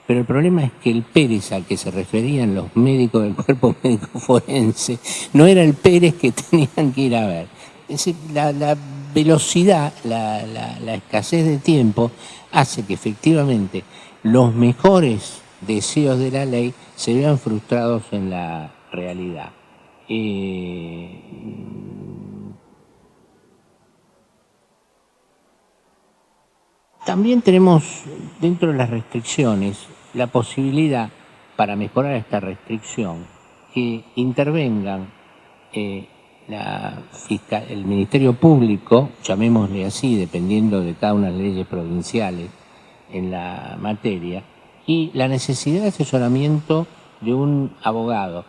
Pero el problema es que el Pérez al que se referían los médicos del cuerpo médico forense no era el Pérez que tenían que ir a ver. Es decir, la velocidad, la escasez de tiempo hace que efectivamente los mejores deseos de la ley se vean frustrados en la realidad. También tenemos dentro de las restricciones la posibilidad, para mejorar esta restricción, que intervengan el Ministerio Público, llamémosle así, dependiendo de cada una de las leyes provinciales en la materia, y la necesidad de asesoramiento de un abogado.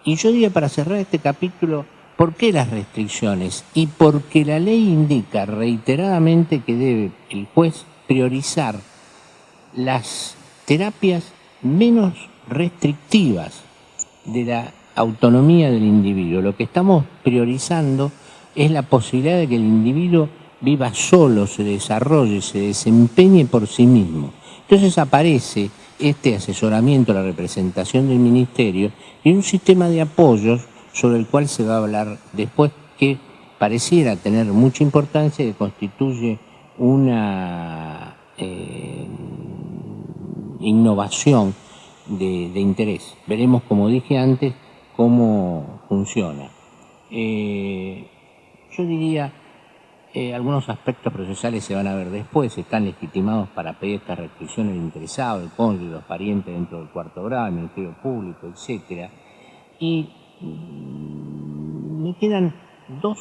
Y yo diría, para cerrar este capítulo, ¿por qué las restricciones? Y porque la ley indica reiteradamente que debe el juez priorizar las terapias menos restrictivas de la autonomía del individuo. Lo que estamos priorizando es la posibilidad de que el individuo viva solo, se desarrolle, se desempeñe por sí mismo. Entonces aparece este asesoramiento, la representación del ministerio y un sistema de apoyos sobre el cual se va a hablar después, que pareciera tener mucha importancia y que constituye una innovación de interés. Veremos, como dije antes, cómo funciona. Yo diría, algunos aspectos procesales se van a ver después, están legitimados para pedir esta restricción el interesado, el cónyuge, los parientes dentro del cuarto grado, el Ministerio Público, etc. Y me quedan 2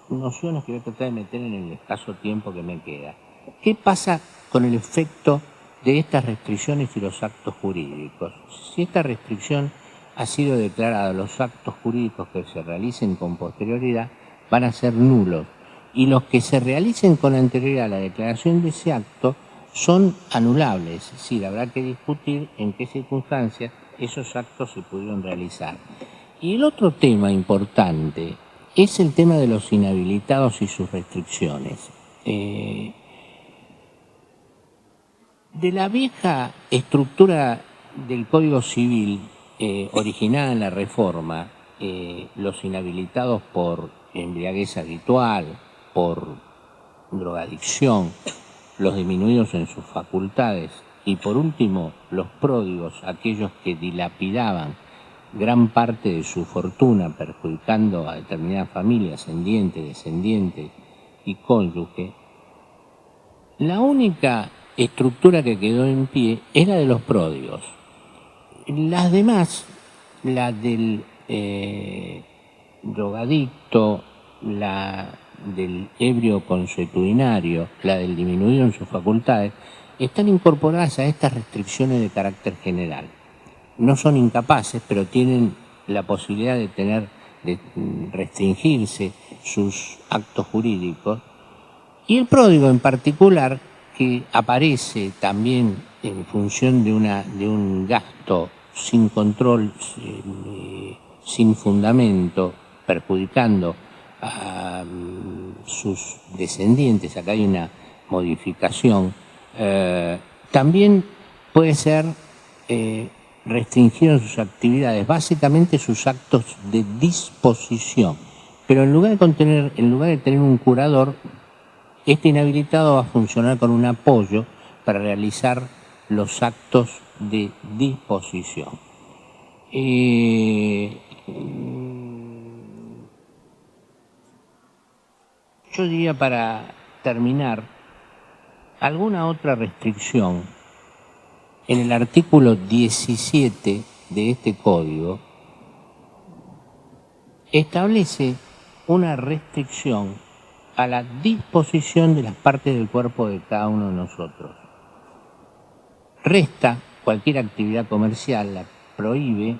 nociones que voy a tratar de meter en el escaso tiempo que me queda. ¿Qué pasa con el efecto de estas restricciones y los actos jurídicos? Si esta restricción ha sido declarada, los actos jurídicos que se realicen con posterioridad van a ser nulos, y los que se realicen con anterioridad a la declaración de ese acto son anulables. Es decir, habrá que discutir en qué circunstancias esos actos se pudieron realizar. Y el otro tema importante es el tema de los inhabilitados y sus restricciones. De la vieja estructura del Código Civil originada en la Reforma, los inhabilitados por embriaguez habitual, por drogadicción, los disminuidos en sus facultades y por último los pródigos, aquellos que dilapidaban gran parte de su fortuna perjudicando a determinadas familias, ascendientes, descendientes y cónyuge. La única estructura que quedó en pie es la de los pródigos. Las demás, la del drogadicto, la del ebrio consuetudinario, la del disminuido en sus facultades, están incorporadas a estas restricciones de carácter general. No son incapaces, pero tienen la posibilidad de restringirse sus actos jurídicos. Y el pródigo en particular, que aparece también en función de un gasto sin control, sin fundamento, perjudicando a sus descendientes, acá hay una modificación, también puede ser restringido en sus actividades, básicamente sus actos de disposición. Pero en lugar de tener un curador, este inhabilitado va a funcionar con un apoyo para realizar los actos de disposición. Yo diría, para terminar, alguna otra restricción. En el artículo 17 de este código establece una restricción a la disposición de las partes del cuerpo de cada uno de nosotros. Resta cualquier actividad comercial, la prohíbe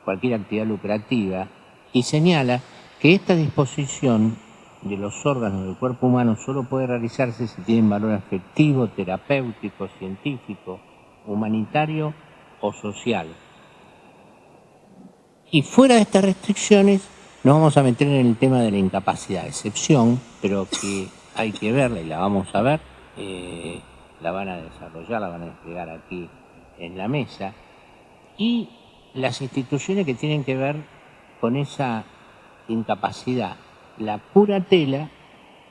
cualquier actividad lucrativa y señala que esta disposición de los órganos del cuerpo humano solo puede realizarse si tienen valor afectivo, terapéutico, científico, humanitario o social. Y fuera de estas restricciones nos vamos a meter en el tema de la incapacidad, excepción, pero que hay que verla y la vamos a ver, la van a desarrollar, la van a desplegar aquí en la mesa, y las instituciones que tienen que ver con esa incapacidad, la curatela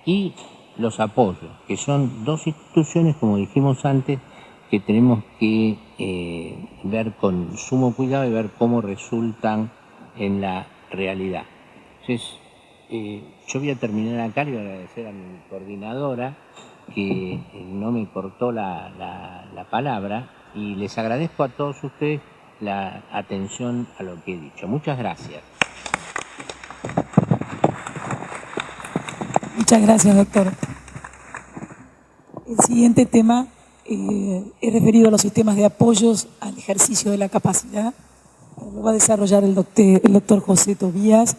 y los apoyos, que son dos instituciones, como dijimos antes, que tenemos que ver con sumo cuidado y ver cómo resultan en la realidad. Entonces, yo voy a terminar acá y voy a agradecer a mi coordinadora que no me cortó la palabra, y les agradezco a todos ustedes la atención a lo que he dicho. Muchas gracias. Muchas gracias, doctor. El siguiente tema es referido a los sistemas de apoyos al ejercicio de la capacidad. Lo va a desarrollar el doctor José Tobías,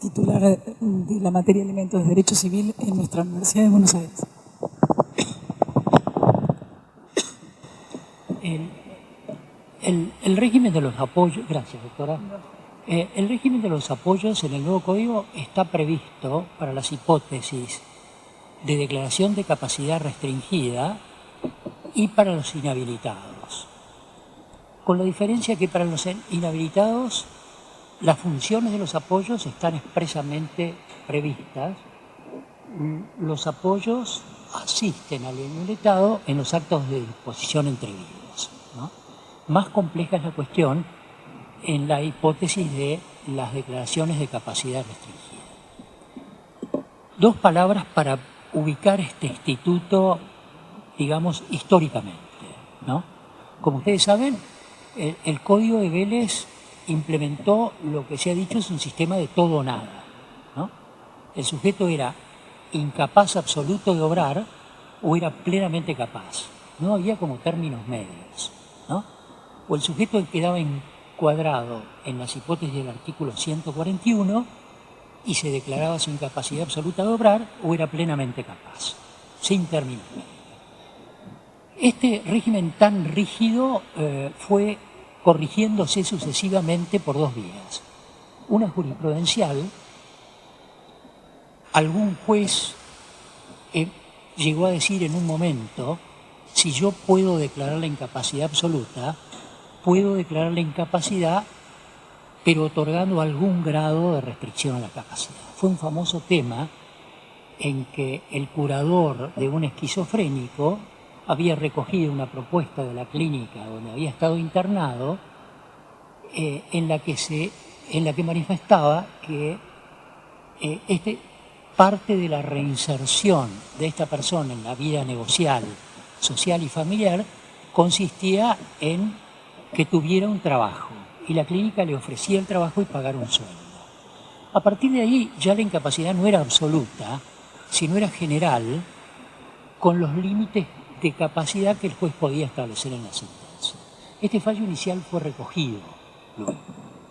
titular de la materia de elementos de Derecho Civil en nuestra Universidad de Buenos Aires. El régimen de los apoyos, gracias doctora, el régimen de los apoyos en el nuevo código está previsto para las hipótesis de declaración de capacidad restringida y para los inhabilitados, con la diferencia que para los inhabilitados las funciones de los apoyos están expresamente previstas. Los apoyos asisten al inhabilitado en los actos de disposición entre vivos, ¿no? Más compleja es la cuestión en la hipótesis de las declaraciones de capacidad restringida. Dos palabras para ubicar este instituto, digamos, históricamente, ¿no? Como ustedes saben, el Código de Vélez implementó lo que se ha dicho es un sistema de todo o nada, ¿no? El sujeto era incapaz absoluto de obrar o era plenamente capaz. No había como términos medios, ¿no? O el sujeto quedaba encuadrado en las hipótesis del artículo 141 y se declaraba su incapacidad absoluta de obrar o era plenamente capaz, sin términos medios. Este régimen tan rígido fue corrigiéndose sucesivamente por dos vías. Una jurisprudencial. Algún juez llegó a decir en un momento, si yo puedo declarar la incapacidad absoluta, puedo declarar la incapacidad, pero otorgando algún grado de restricción a la capacidad. Fue un famoso tema en que el curador de un esquizofrénico había recogido una propuesta de la clínica donde había estado internado, en la que manifestaba que parte de la reinserción de esta persona en la vida negocial, social y familiar consistía en que tuviera un trabajo y la clínica le ofrecía el trabajo y pagar un sueldo. A partir de ahí ya la incapacidad no era absoluta, sino era general, con los límites de capacidad que el juez podía establecer en la sentencia. Este fallo inicial fue recogido luego,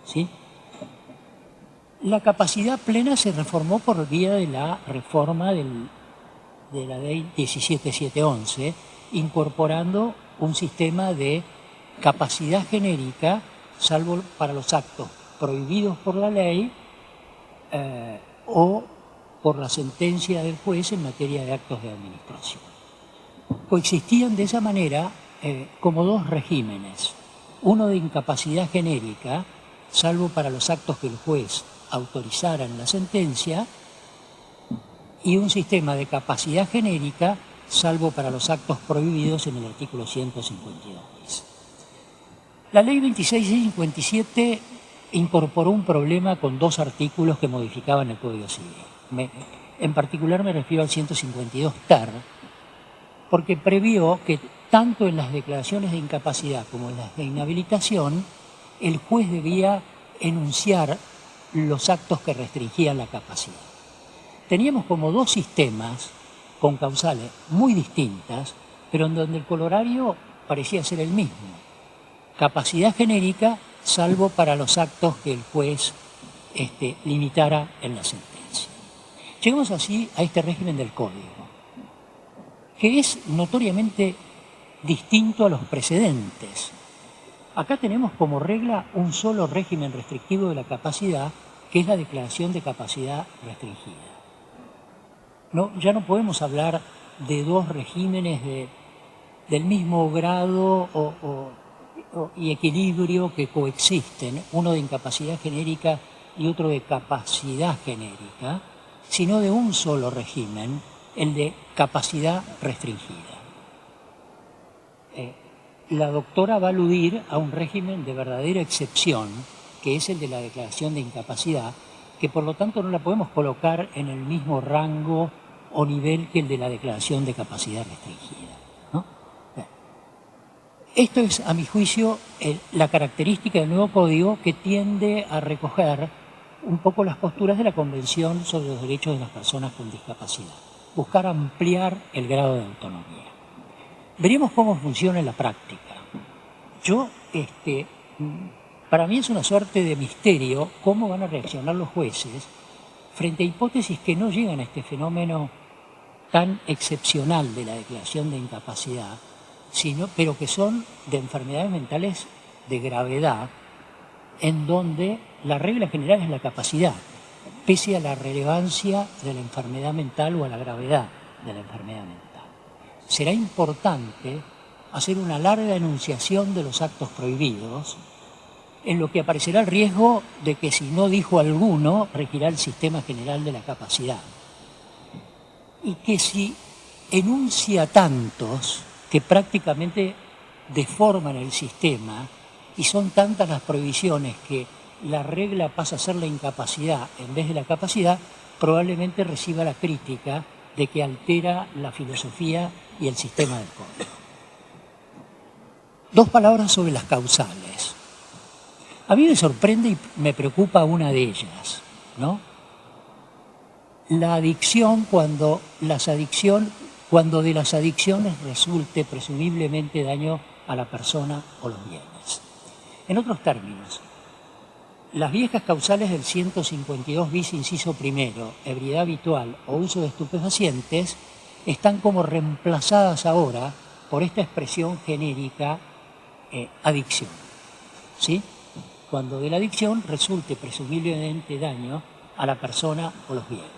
¿sí? La capacidad plena se reformó por vía de la reforma de la ley 17711, incorporando un sistema de capacidad genérica, salvo para los actos prohibidos por la ley o por la sentencia del juez en materia de actos de administración. Coexistían de esa manera como dos regímenes, uno de incapacidad genérica, salvo para los actos que el juez autorizara en la sentencia, y un sistema de capacidad genérica, salvo para los actos prohibidos en el artículo 152. La ley 2657 incorporó un problema con dos artículos que modificaban el Código Civil. En particular me refiero al 152 ter, porque previó que tanto en las declaraciones de incapacidad como en las de inhabilitación, el juez debía enunciar los actos que restringían la capacidad. Teníamos como dos sistemas con causales muy distintas, pero en donde el colorario parecía ser el mismo. Capacidad genérica, salvo para los actos que el juez limitara en la sentencia. Llegamos así a este régimen del Código, que es notoriamente distinto a los precedentes. Acá tenemos como regla un solo régimen restrictivo de la capacidad, que es la declaración de capacidad restringida. Ya no podemos hablar de dos regímenes del mismo grado y equilibrio que coexisten, uno de incapacidad genérica y otro de capacidad genérica, sino de un solo régimen, el de capacidad restringida. La doctora va a aludir a un régimen de verdadera excepción, que es el de la declaración de incapacidad, que por lo tanto no la podemos colocar en el mismo rango o nivel que el de la declaración de capacidad restringida, ¿no? Esto es, a mi juicio, la característica del nuevo código, que tiende a recoger un poco las posturas de la Convención sobre los Derechos de las Personas con Discapacidad, buscar ampliar el grado de autonomía. Veremos cómo funciona en la práctica. Para mí es una suerte de misterio cómo van a reaccionar los jueces frente a hipótesis que no llegan a este fenómeno tan excepcional de la declaración de incapacidad, pero que son de enfermedades mentales de gravedad, en donde la regla general es la capacidad, pese a la relevancia de la enfermedad mental o a la gravedad de la enfermedad mental. Será importante hacer una larga enunciación de los actos prohibidos, en lo que aparecerá el riesgo de que si no dijo alguno, regirá el sistema general de la capacidad. Y que si enuncia tantos que prácticamente deforman el sistema, y son tantas las prohibiciones que la regla pasa a ser la incapacidad en vez de la capacidad, probablemente reciba la crítica de que altera la filosofía y el sistema del código. Dos palabras sobre las causales. A mí me sorprende y me preocupa una de ellas, ¿no? La adicción cuando de las adicciones resulte presumiblemente daño a la persona o los bienes. En otros términos, las viejas causales del 152 bis inciso primero, ebriedad habitual o uso de estupefacientes, están como reemplazadas ahora por esta expresión genérica adicción, ¿sí? Cuando de la adicción resulte presumiblemente daño a la persona o los bienes.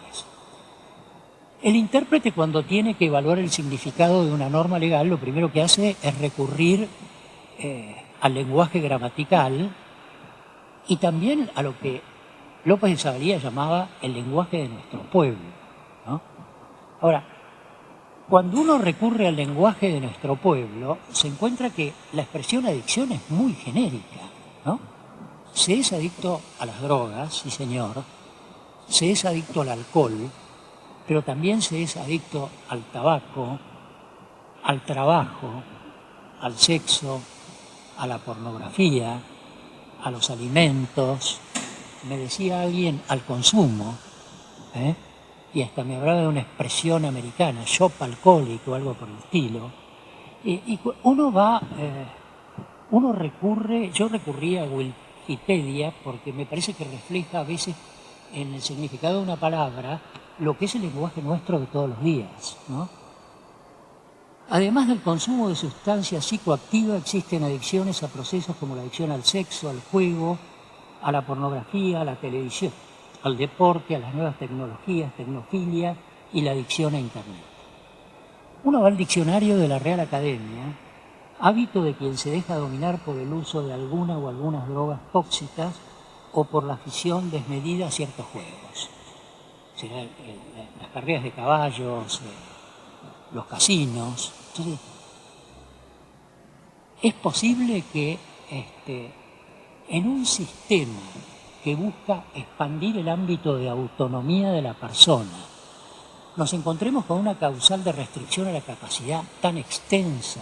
El intérprete, cuando tiene que evaluar el significado de una norma legal, lo primero que hace es recurrir al lenguaje gramatical y también a lo que López de Zavalía llamaba el lenguaje de nuestro pueblo, ¿no? Ahora, cuando uno recurre al lenguaje de nuestro pueblo, se encuentra que la expresión adicción es muy genérica, ¿no? Se es adicto a las drogas, sí señor, se es adicto al alcohol, pero también se es adicto al tabaco, al trabajo, al sexo, a la pornografía, a los alimentos, me decía alguien al consumo, ¿eh? Y hasta me hablaba de una expresión americana, shop alcohólico o algo por el estilo. Uno recurre, yo recurría a Wikipedia porque me parece que refleja a veces en el significado de una palabra lo que es el lenguaje nuestro de todos los días, ¿no? Además del consumo de sustancias psicoactivas, existen adicciones a procesos como la adicción al sexo, al juego, a la pornografía, a la televisión, al deporte, a las nuevas tecnologías, tecnofilia y la adicción a Internet. Uno va al diccionario de la Real Academia, hábito de quien se deja dominar por el uso de alguna o algunas drogas tóxicas o por la afición desmedida a ciertos juegos. Será las carreras de caballos, los casinos. Entonces, es posible que en un sistema que busca expandir el ámbito de autonomía de la persona, nos encontremos con una causal de restricción a la capacidad tan extensa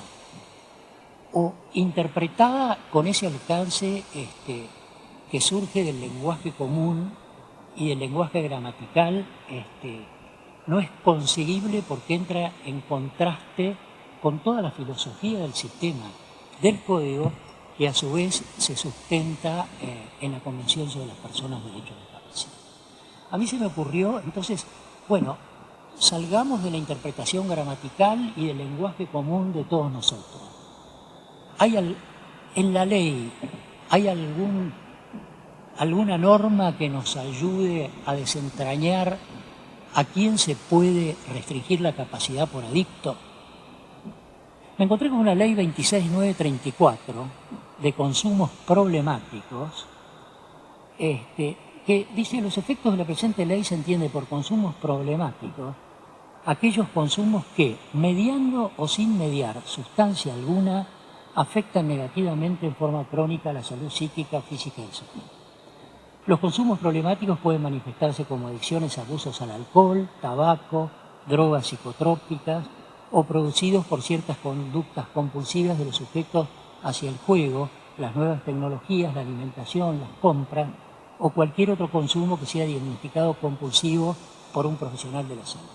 o interpretada con ese alcance que surge del lenguaje común y del lenguaje gramatical, no es conseguible porque entra en contraste con toda la filosofía del sistema del código, que a su vez se sustenta en la Convención sobre las Personas de Derechos de Discapacidad. A mí se me ocurrió, entonces, bueno, salgamos de la interpretación gramatical y del lenguaje común de todos nosotros. En la ley hay alguna norma que nos ayude a desentrañar a quién se puede restringir la capacidad por adicto. Me encontré con una ley 26934 de consumos problemáticos, que dice: los efectos de la presente ley se entiende por consumos problemáticos aquellos consumos que, mediando o sin mediar sustancia alguna, afectan negativamente en forma crónica la salud psíquica, física del sujeto. Los consumos problemáticos pueden manifestarse como adicciones, abusos al alcohol, tabaco, drogas psicotrópicas o producidos por ciertas conductas compulsivas de los sujetos hacia el juego, las nuevas tecnologías, la alimentación, las compras o cualquier otro consumo que sea diagnosticado compulsivo por un profesional de la salud.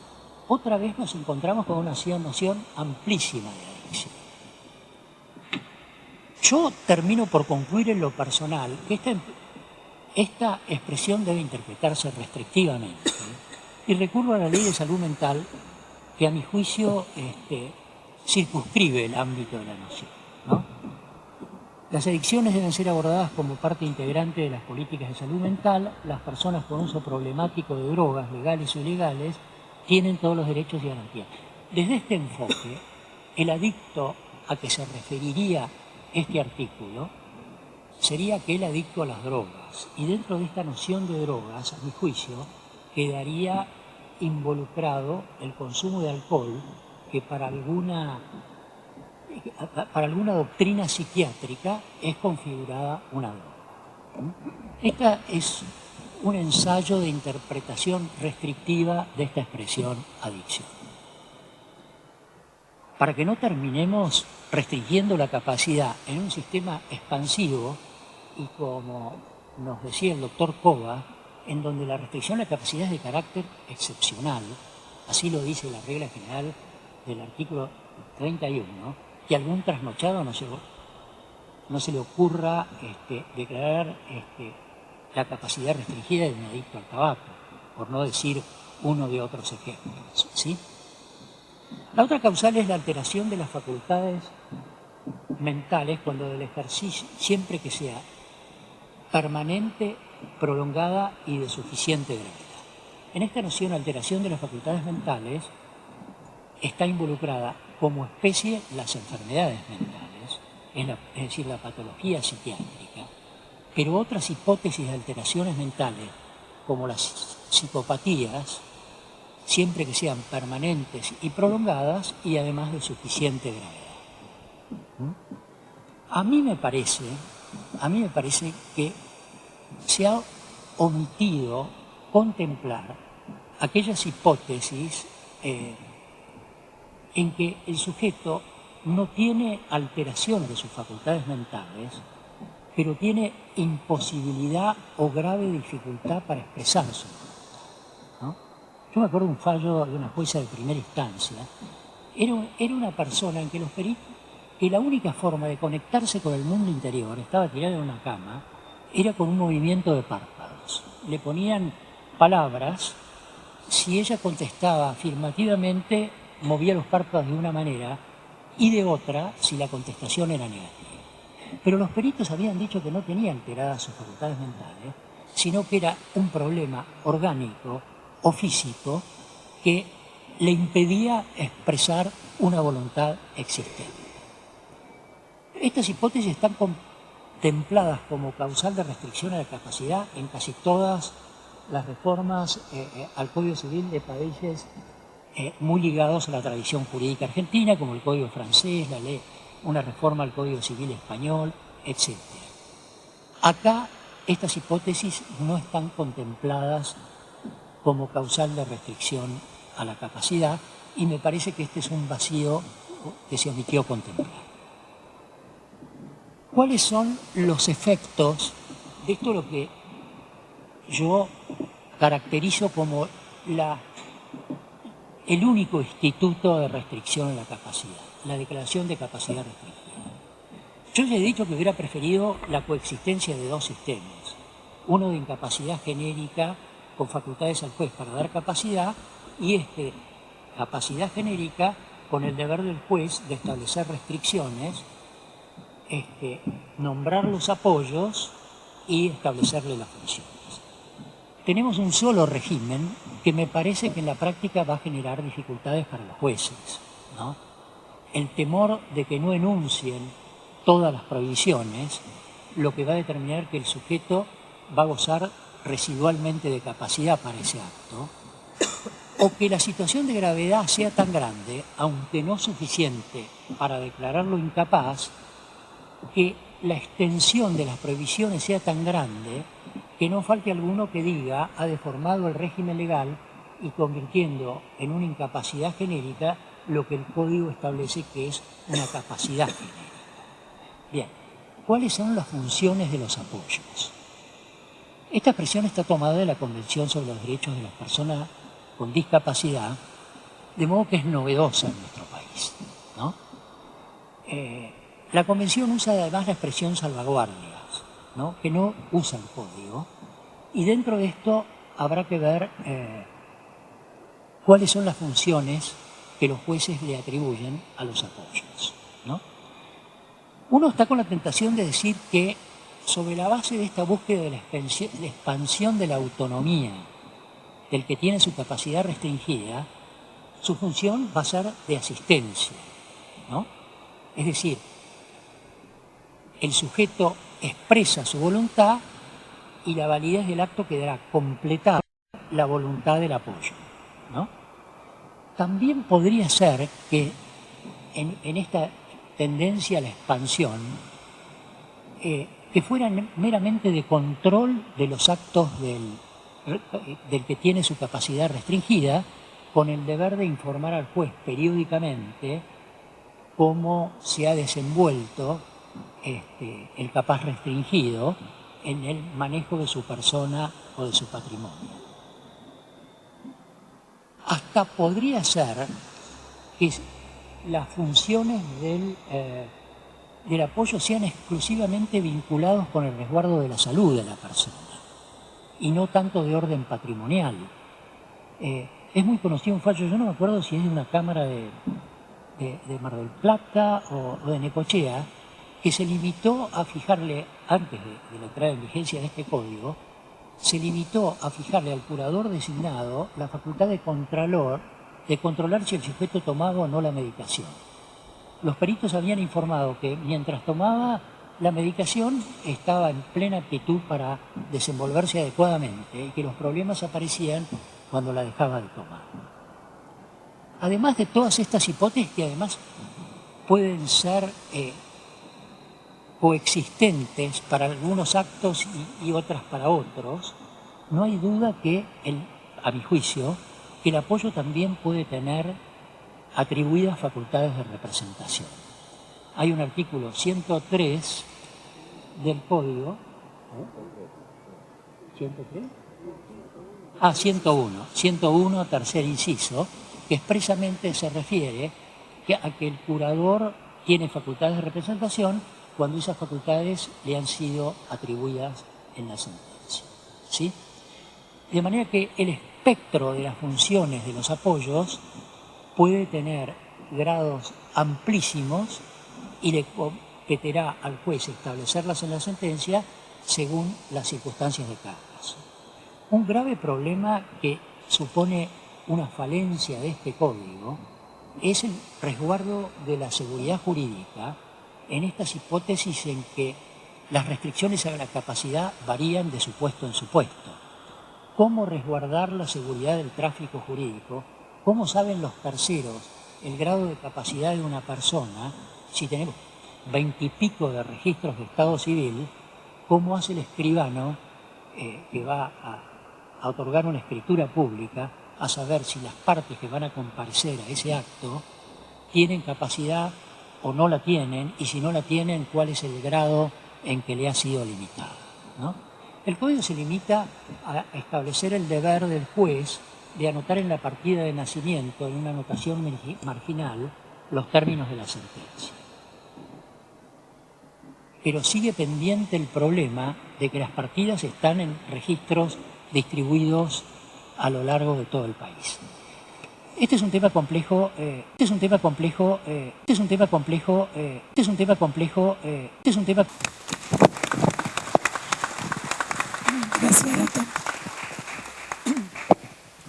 Otra vez nos encontramos con una noción amplísima de adicción. Yo termino por concluir en lo personal que esta expresión debe interpretarse restrictivamente, y recurro a la Ley de Salud Mental, que a mi juicio circunscribe el ámbito de la noción, ¿no? Las adicciones deben ser abordadas como parte integrante de las políticas de salud mental. Las personas con uso problemático de drogas, legales o ilegales, tienen todos los derechos y garantías. Desde este enfoque, el adicto a que se referiría este artículo sería aquel adicto a las drogas. Y dentro de esta noción de drogas, a mi juicio, quedaría involucrado el consumo de alcohol, que para alguna doctrina psiquiátrica es configurada una droga. Esta es un ensayo de interpretación restrictiva de esta expresión adicción. Para que no terminemos restringiendo la capacidad en un sistema expansivo, y como nos decía el doctor Cova, en donde la restricción de la capacidad es de carácter excepcional, así lo dice la regla general del artículo 31, que a algún trasnochado no se le ocurra declarar la capacidad restringida de un adicto al tabaco, por no decir uno de otros ejemplos, ¿sí? La otra causal es la alteración de las facultades mentales cuando el ejercicio, siempre que sea permanente, prolongada y de suficiente gravedad. En esta noción, alteración de las facultades mentales, está involucrada como especie las enfermedades mentales, es decir, la patología psiquiátrica, pero otras hipótesis de alteraciones mentales, como las psicopatías, siempre que sean permanentes y prolongadas y además de suficiente gravedad. A mí me parece que se ha omitido contemplar aquellas hipótesis en que el sujeto no tiene alteración de sus facultades mentales, pero tiene imposibilidad o grave dificultad para expresarse, ¿no? Yo me acuerdo de un fallo de una jueza de primera instancia. Era una persona en que los peritos, que la única forma de conectarse con el mundo interior, estaba tirada en una cama, era con un movimiento de párpados. Le ponían palabras, si ella contestaba afirmativamente, movía los párpados de una manera y de otra si la contestación era negativa. Pero los peritos habían dicho que no tenía alteradas sus facultades mentales, sino que era un problema orgánico o físico que le impedía expresar una voluntad existente. Estas hipótesis están contempladas como causal de restricción a la capacidad en casi todas las reformas al Código Civil de países muy ligados a la tradición jurídica argentina, como el Código francés, la ley, una reforma al Código Civil español, etc. Acá estas hipótesis no están contempladas como causal de restricción a la capacidad y me parece que este es un vacío que se omitió contemplar. ¿Cuáles son los efectos de esto, lo que yo caracterizo como el único instituto de restricción a la capacidad, la declaración de capacidad restringida? Yo ya he dicho que hubiera preferido la coexistencia de dos sistemas, uno de incapacidad genérica con facultades al juez para dar capacidad y capacidad genérica con el deber del juez de establecer restricciones, nombrar los apoyos y establecerle las funciones. Tenemos un solo régimen que me parece que en la práctica va a generar dificultades para los jueces, ¿no? El temor de que no enuncien todas las prohibiciones, lo que va a determinar que el sujeto va a gozar residualmente de capacidad para ese acto, o que la situación de gravedad sea tan grande, aunque no suficiente para declararlo incapaz, que la extensión de las prohibiciones sea tan grande que no falte alguno que diga ha deformado el régimen legal y convirtiendo en una incapacidad genérica lo que el Código establece que es una capacidad genérica. Bien, ¿cuáles son las funciones de los apoyos? Esta expresión está tomada de la Convención sobre los Derechos de las Personas con Discapacidad, de modo que es novedosa en nuestro país, ¿no? La Convención usa además la expresión salvaguardias, ¿no? Que no usa el Código, y dentro de esto habrá que ver cuáles son las funciones que los jueces le atribuyen a los apoyos, ¿no? Uno está con la tentación de decir que sobre la base de esta búsqueda de la expansión de la autonomía del que tiene su capacidad restringida, su función va a ser de asistencia, ¿no? Es decir, el sujeto expresa su voluntad y la validez del acto quedará completada la voluntad del apoyo, ¿no? También podría ser que en esta tendencia a la expansión, que fueran meramente de control de los actos del que tiene su capacidad restringida, con el deber de informar al juez periódicamente cómo se ha desenvuelto el capaz restringido en el manejo de su persona o de su patrimonio. Hasta podría ser que las funciones del apoyo sean exclusivamente vinculados con el resguardo de la salud de la persona y no tanto de orden patrimonial. Es muy conocido un fallo, yo no me acuerdo si es de una cámara de Mar del Plata o de Necochea, que se limitó a fijarle, antes de la entrada en vigencia de este código, se limitó a fijarle al curador designado la facultad de controlar si el sujeto tomaba o no la medicación. Los peritos habían informado que mientras tomaba la medicación estaba en plena aptitud para desenvolverse adecuadamente y que los problemas aparecían cuando la dejaba de tomar. Además de todas estas hipótesis, que además pueden ser coexistentes para algunos actos y otras para otros, no hay duda que, a mi juicio, que el apoyo también puede tener atribuidas facultades de representación. Hay un artículo 103 del código, 103, 101, tercer inciso, que expresamente se refiere a que el curador tiene facultades de representación cuando esas facultades le han sido atribuidas en la sentencia, ¿sí? De manera que el espectro de las funciones de los apoyos puede tener grados amplísimos y le competirá al juez establecerlas en la sentencia según las circunstancias de cada caso. Un grave problema que supone una falencia de este código es el resguardo de la seguridad jurídica en estas hipótesis en que las restricciones a la capacidad varían de supuesto en supuesto. ¿Cómo resguardar la seguridad del tráfico jurídico? ¿Cómo saben los terceros el grado de capacidad de una persona si tenemos 20 y pico de registros de Estado civil? ¿Cómo hace el escribano que va a otorgar una escritura pública a saber si las partes que van a comparecer a ese acto tienen capacidad o no la tienen, y si no la tienen, cuál es el grado en que le ha sido limitada, ¿no? El código se limita a establecer el deber del juez de anotar en la partida de nacimiento, en una anotación marginal, los términos de la sentencia. Pero sigue pendiente el problema de que las partidas están en registros distribuidos a lo largo de todo el país. Este es un tema complejo, Gracias, doctor.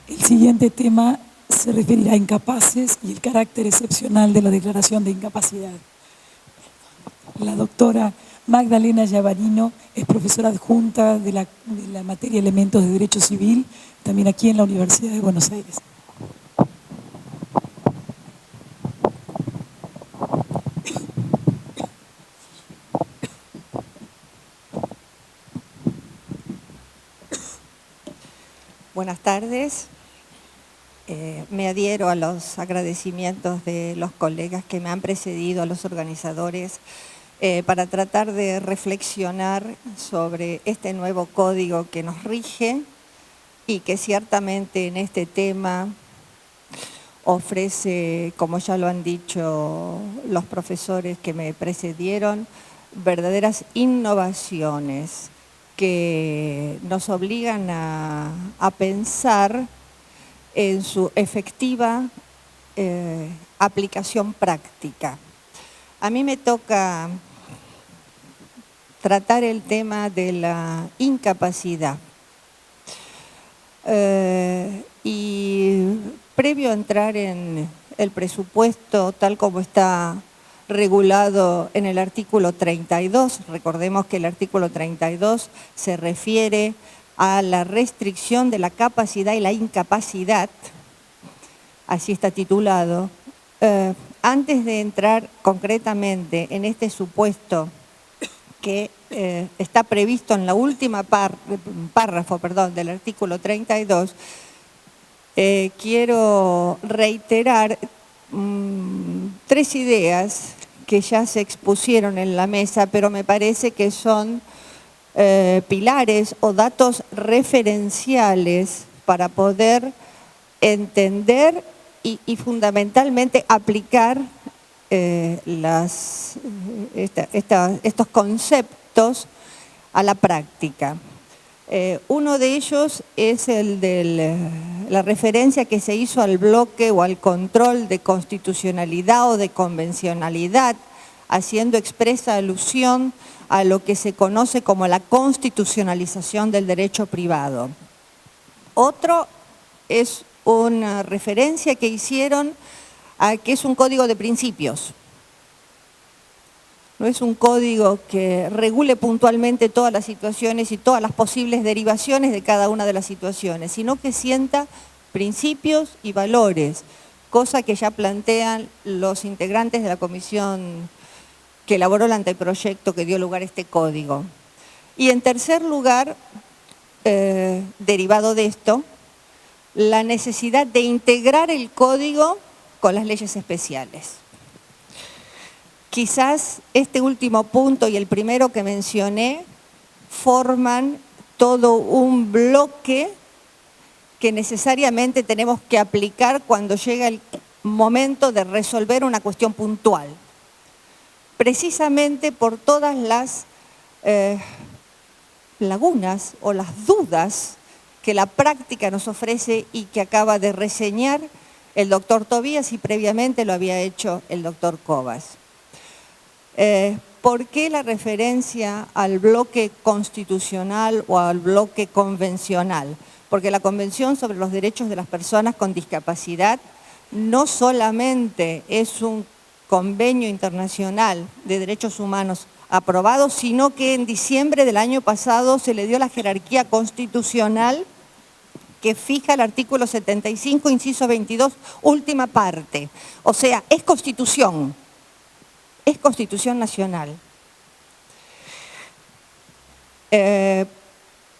El siguiente tema se referirá a incapaces y el carácter excepcional de la declaración de incapacidad. La doctora Magdalena Yavarino es profesora adjunta de la materia Elementos de Derecho Civil, también aquí en la Universidad de Buenos Aires. Buenas tardes. Me adhiero a los agradecimientos de los colegas que me han precedido, a los organizadores, para tratar de reflexionar sobre este nuevo código que nos rige y que ciertamente en este tema ofrece, como ya lo han dicho los profesores que me precedieron, verdaderas innovaciones que nos obligan a pensar en su efectiva aplicación práctica. A mí me toca tratar el tema de la incapacidad. Y previo a entrar en el presupuesto tal como está regulado en el artículo 32, recordemos que el artículo 32 se refiere a la restricción de la capacidad y la incapacidad, así está titulado. Antes de entrar concretamente en este supuesto que está previsto en la última párrafo del artículo 32, quiero reiterar tres ideas que ya se expusieron en la mesa, pero me parece que son pilares o datos referenciales para poder entender y fundamentalmente aplicar estos conceptos a la práctica. Uno de ellos es el de la referencia que se hizo al bloque o al control de constitucionalidad o de convencionalidad, haciendo expresa alusión a lo que se conoce como la constitucionalización del derecho privado. Otro es una referencia que hicieron a que es un código de principios. No es un código que regule puntualmente todas las situaciones y todas las posibles derivaciones de cada una de las situaciones, sino que sienta principios y valores, cosa que ya plantean los integrantes de la comisión que elaboró el anteproyecto que dio lugar a este código. Y en tercer lugar, derivado de esto, la necesidad de integrar el código con las leyes especiales. quizás este último punto y el primero que mencioné forman todo un bloque que necesariamente tenemos que aplicar cuando llega el momento de resolver una cuestión puntual. Precisamente por todas las lagunas o las dudas que la práctica nos ofrece y que acaba de reseñar el doctor Tobías y previamente lo había hecho el doctor Cobas. ¿Por qué la referencia al bloque constitucional o al bloque convencional? Porque la Convención sobre los Derechos de las Personas con Discapacidad no solamente es un convenio internacional de derechos humanos aprobado, sino que en diciembre del año pasado se le dio la jerarquía constitucional que fija el artículo 75, inciso 22, última parte. O sea, es constitución nacional.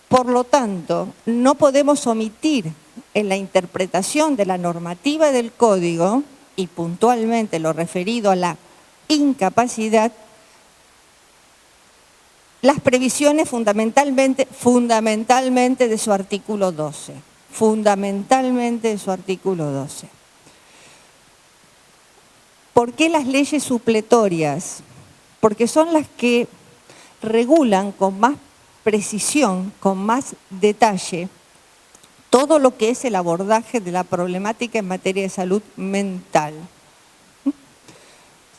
Por lo tanto, no podemos omitir en la interpretación de la normativa del Código, y puntualmente lo referido a la incapacidad, las previsiones fundamentalmente de su artículo 12. Fundamentalmente de su artículo 12. ¿Por qué las leyes supletorias? Porque son las que regulan con más precisión, con más detalle, todo lo que es el abordaje de la problemática en materia de salud mental.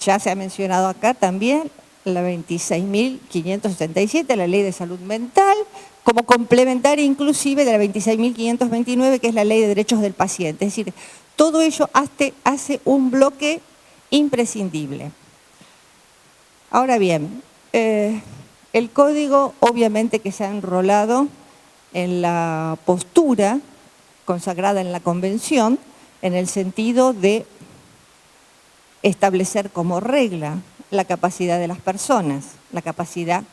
Ya se ha mencionado acá también la 26.577, la Ley de Salud Mental, como complementaria inclusive de la 26.529, que es la Ley de Derechos del Paciente. Es decir, todo ello hace un bloque imprescindible. Ahora bien, el Código obviamente que se ha enrolado en la postura consagrada en la Convención, en el sentido de establecer como regla la capacidad de las personas, la capacidad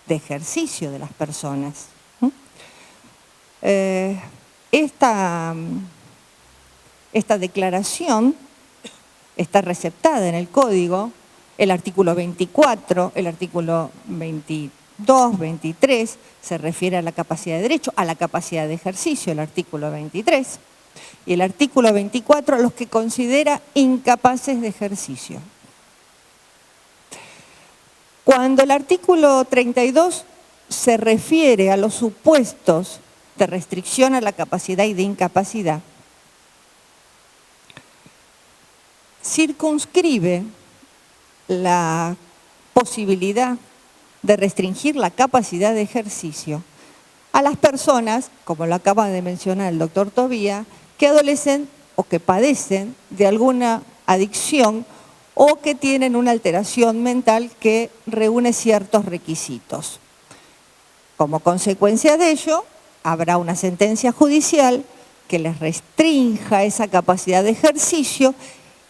de ejercicio de las personas. Esta declaración está receptada en el Código, el artículo 24, el artículo 22, 23, se refiere a la capacidad de derecho, a la capacidad de ejercicio, el artículo 23, y el artículo 24 a los que considera incapaces de ejercicio. Cuando el artículo 32 se refiere a los supuestos de restricción a la capacidad y de incapacidad, circunscribe la posibilidad de restringir la capacidad de ejercicio a las personas, como lo acaba de mencionar el doctor Tobías, que adolecen o que padecen de alguna adicción o que tienen una alteración mental que reúne ciertos requisitos. Como consecuencia de ello, habrá una sentencia judicial que les restrinja esa capacidad de ejercicio,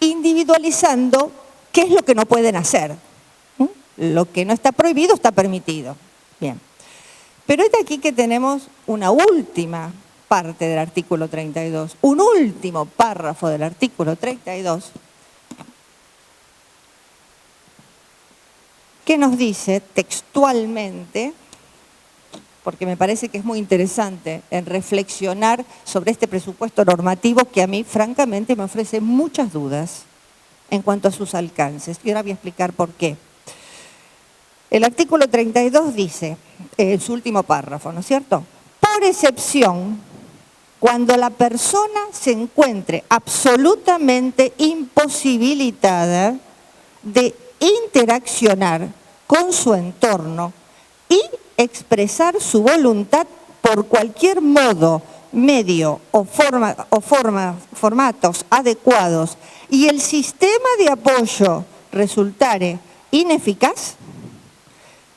individualizando qué es lo que no pueden hacer. Lo que no está prohibido está permitido. Bien. Pero es de aquí que tenemos una última parte del artículo 32, un último párrafo del artículo 32, que nos dice textualmente, porque me parece que es muy interesante en reflexionar sobre este presupuesto normativo que a mí, francamente, me ofrece muchas dudas en cuanto a sus alcances. Y ahora voy a explicar por qué. El artículo 32 dice, en su último párrafo, ¿no es cierto? Por excepción, cuando la persona se encuentre absolutamente imposibilitada de interaccionar con su entorno y expresar su voluntad por cualquier modo, medio o formatos adecuados y el sistema de apoyo resultare ineficaz,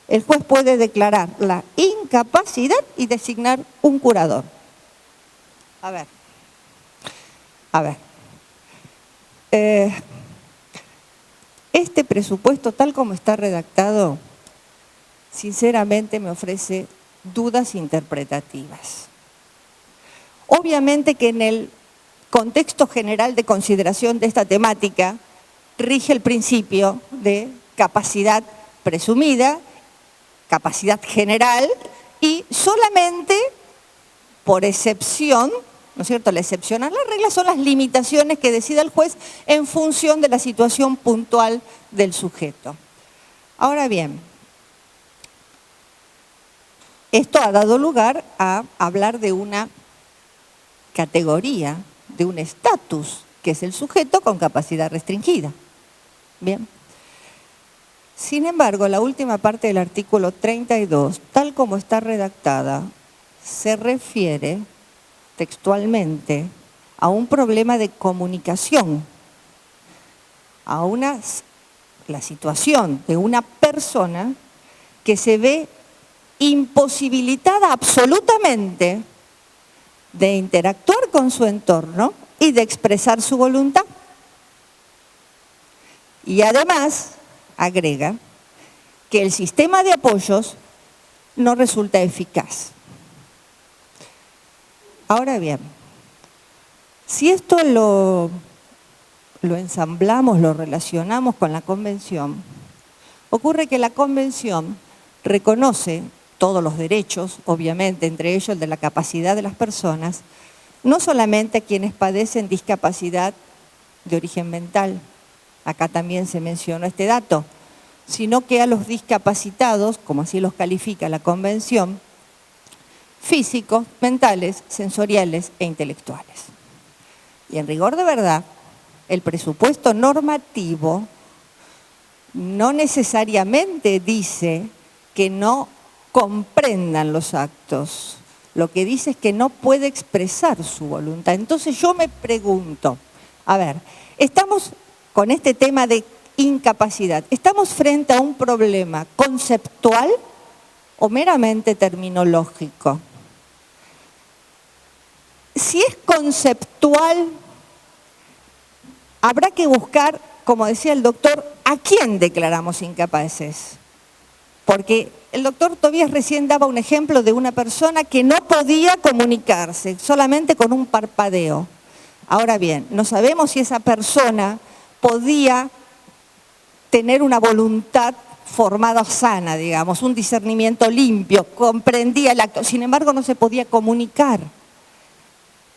el juez puede declarar la incapacidad y designar un curador. A ver. Este presupuesto, tal como está redactado, sinceramente me ofrece dudas interpretativas. Obviamente que en el contexto general de consideración de esta temática, rige el principio de capacidad presumida, capacidad general y solamente por excepción, ¿no es cierto? La excepción a la regla son las limitaciones que decida el juez en función de la situación puntual del sujeto. Ahora bien, esto ha dado lugar a hablar de una categoría, de un estatus, que es el sujeto con capacidad restringida. Bien. Sin embargo, la última parte del artículo 32, tal como está redactada, se refiere textualmente a un problema de comunicación, a la situación de una persona que se ve imposibilitada absolutamente de interactuar con su entorno y de expresar su voluntad. Y además agrega que el sistema de apoyos no resulta eficaz. Ahora bien, si esto lo ensamblamos, lo relacionamos con la Convención, ocurre que la Convención reconoce todos los derechos, obviamente, entre ellos el de la capacidad de las personas, no solamente a quienes padecen discapacidad de origen mental, acá también se mencionó este dato, sino que a los discapacitados, como así los califica la Convención, físicos, mentales, sensoriales e intelectuales. Y en rigor de verdad, el presupuesto normativo no necesariamente dice que no comprendan los actos. Lo que dice es que no puede expresar su voluntad. Entonces yo me pregunto, a ver, estamos con este tema de incapacidad, ¿estamos frente a un problema conceptual o meramente terminológico? Si es conceptual, habrá que buscar, como decía el doctor, ¿a quién declaramos incapaces? Porque el doctor Tobías recién daba un ejemplo de una persona que no podía comunicarse, solamente con un parpadeo. Ahora bien, no sabemos si esa persona podía tener una voluntad formada sana, digamos, un discernimiento limpio, comprendía el acto, sin embargo no se podía comunicar.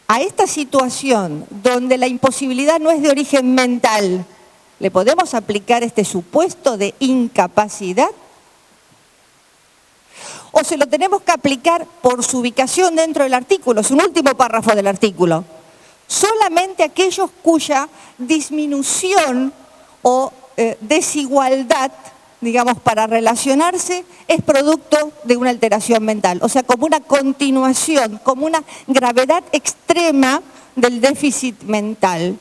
A esta situación, donde la imposibilidad no es de origen mental, ¿le podemos aplicar este supuesto de incapacidad? ¿O se lo tenemos que aplicar por su ubicación dentro del artículo? Es un último párrafo del artículo. Solamente aquellos cuya disminución o desigualdad, digamos, para relacionarse, es producto de una alteración mental. O sea, como una continuación, como una gravedad extrema del déficit mental.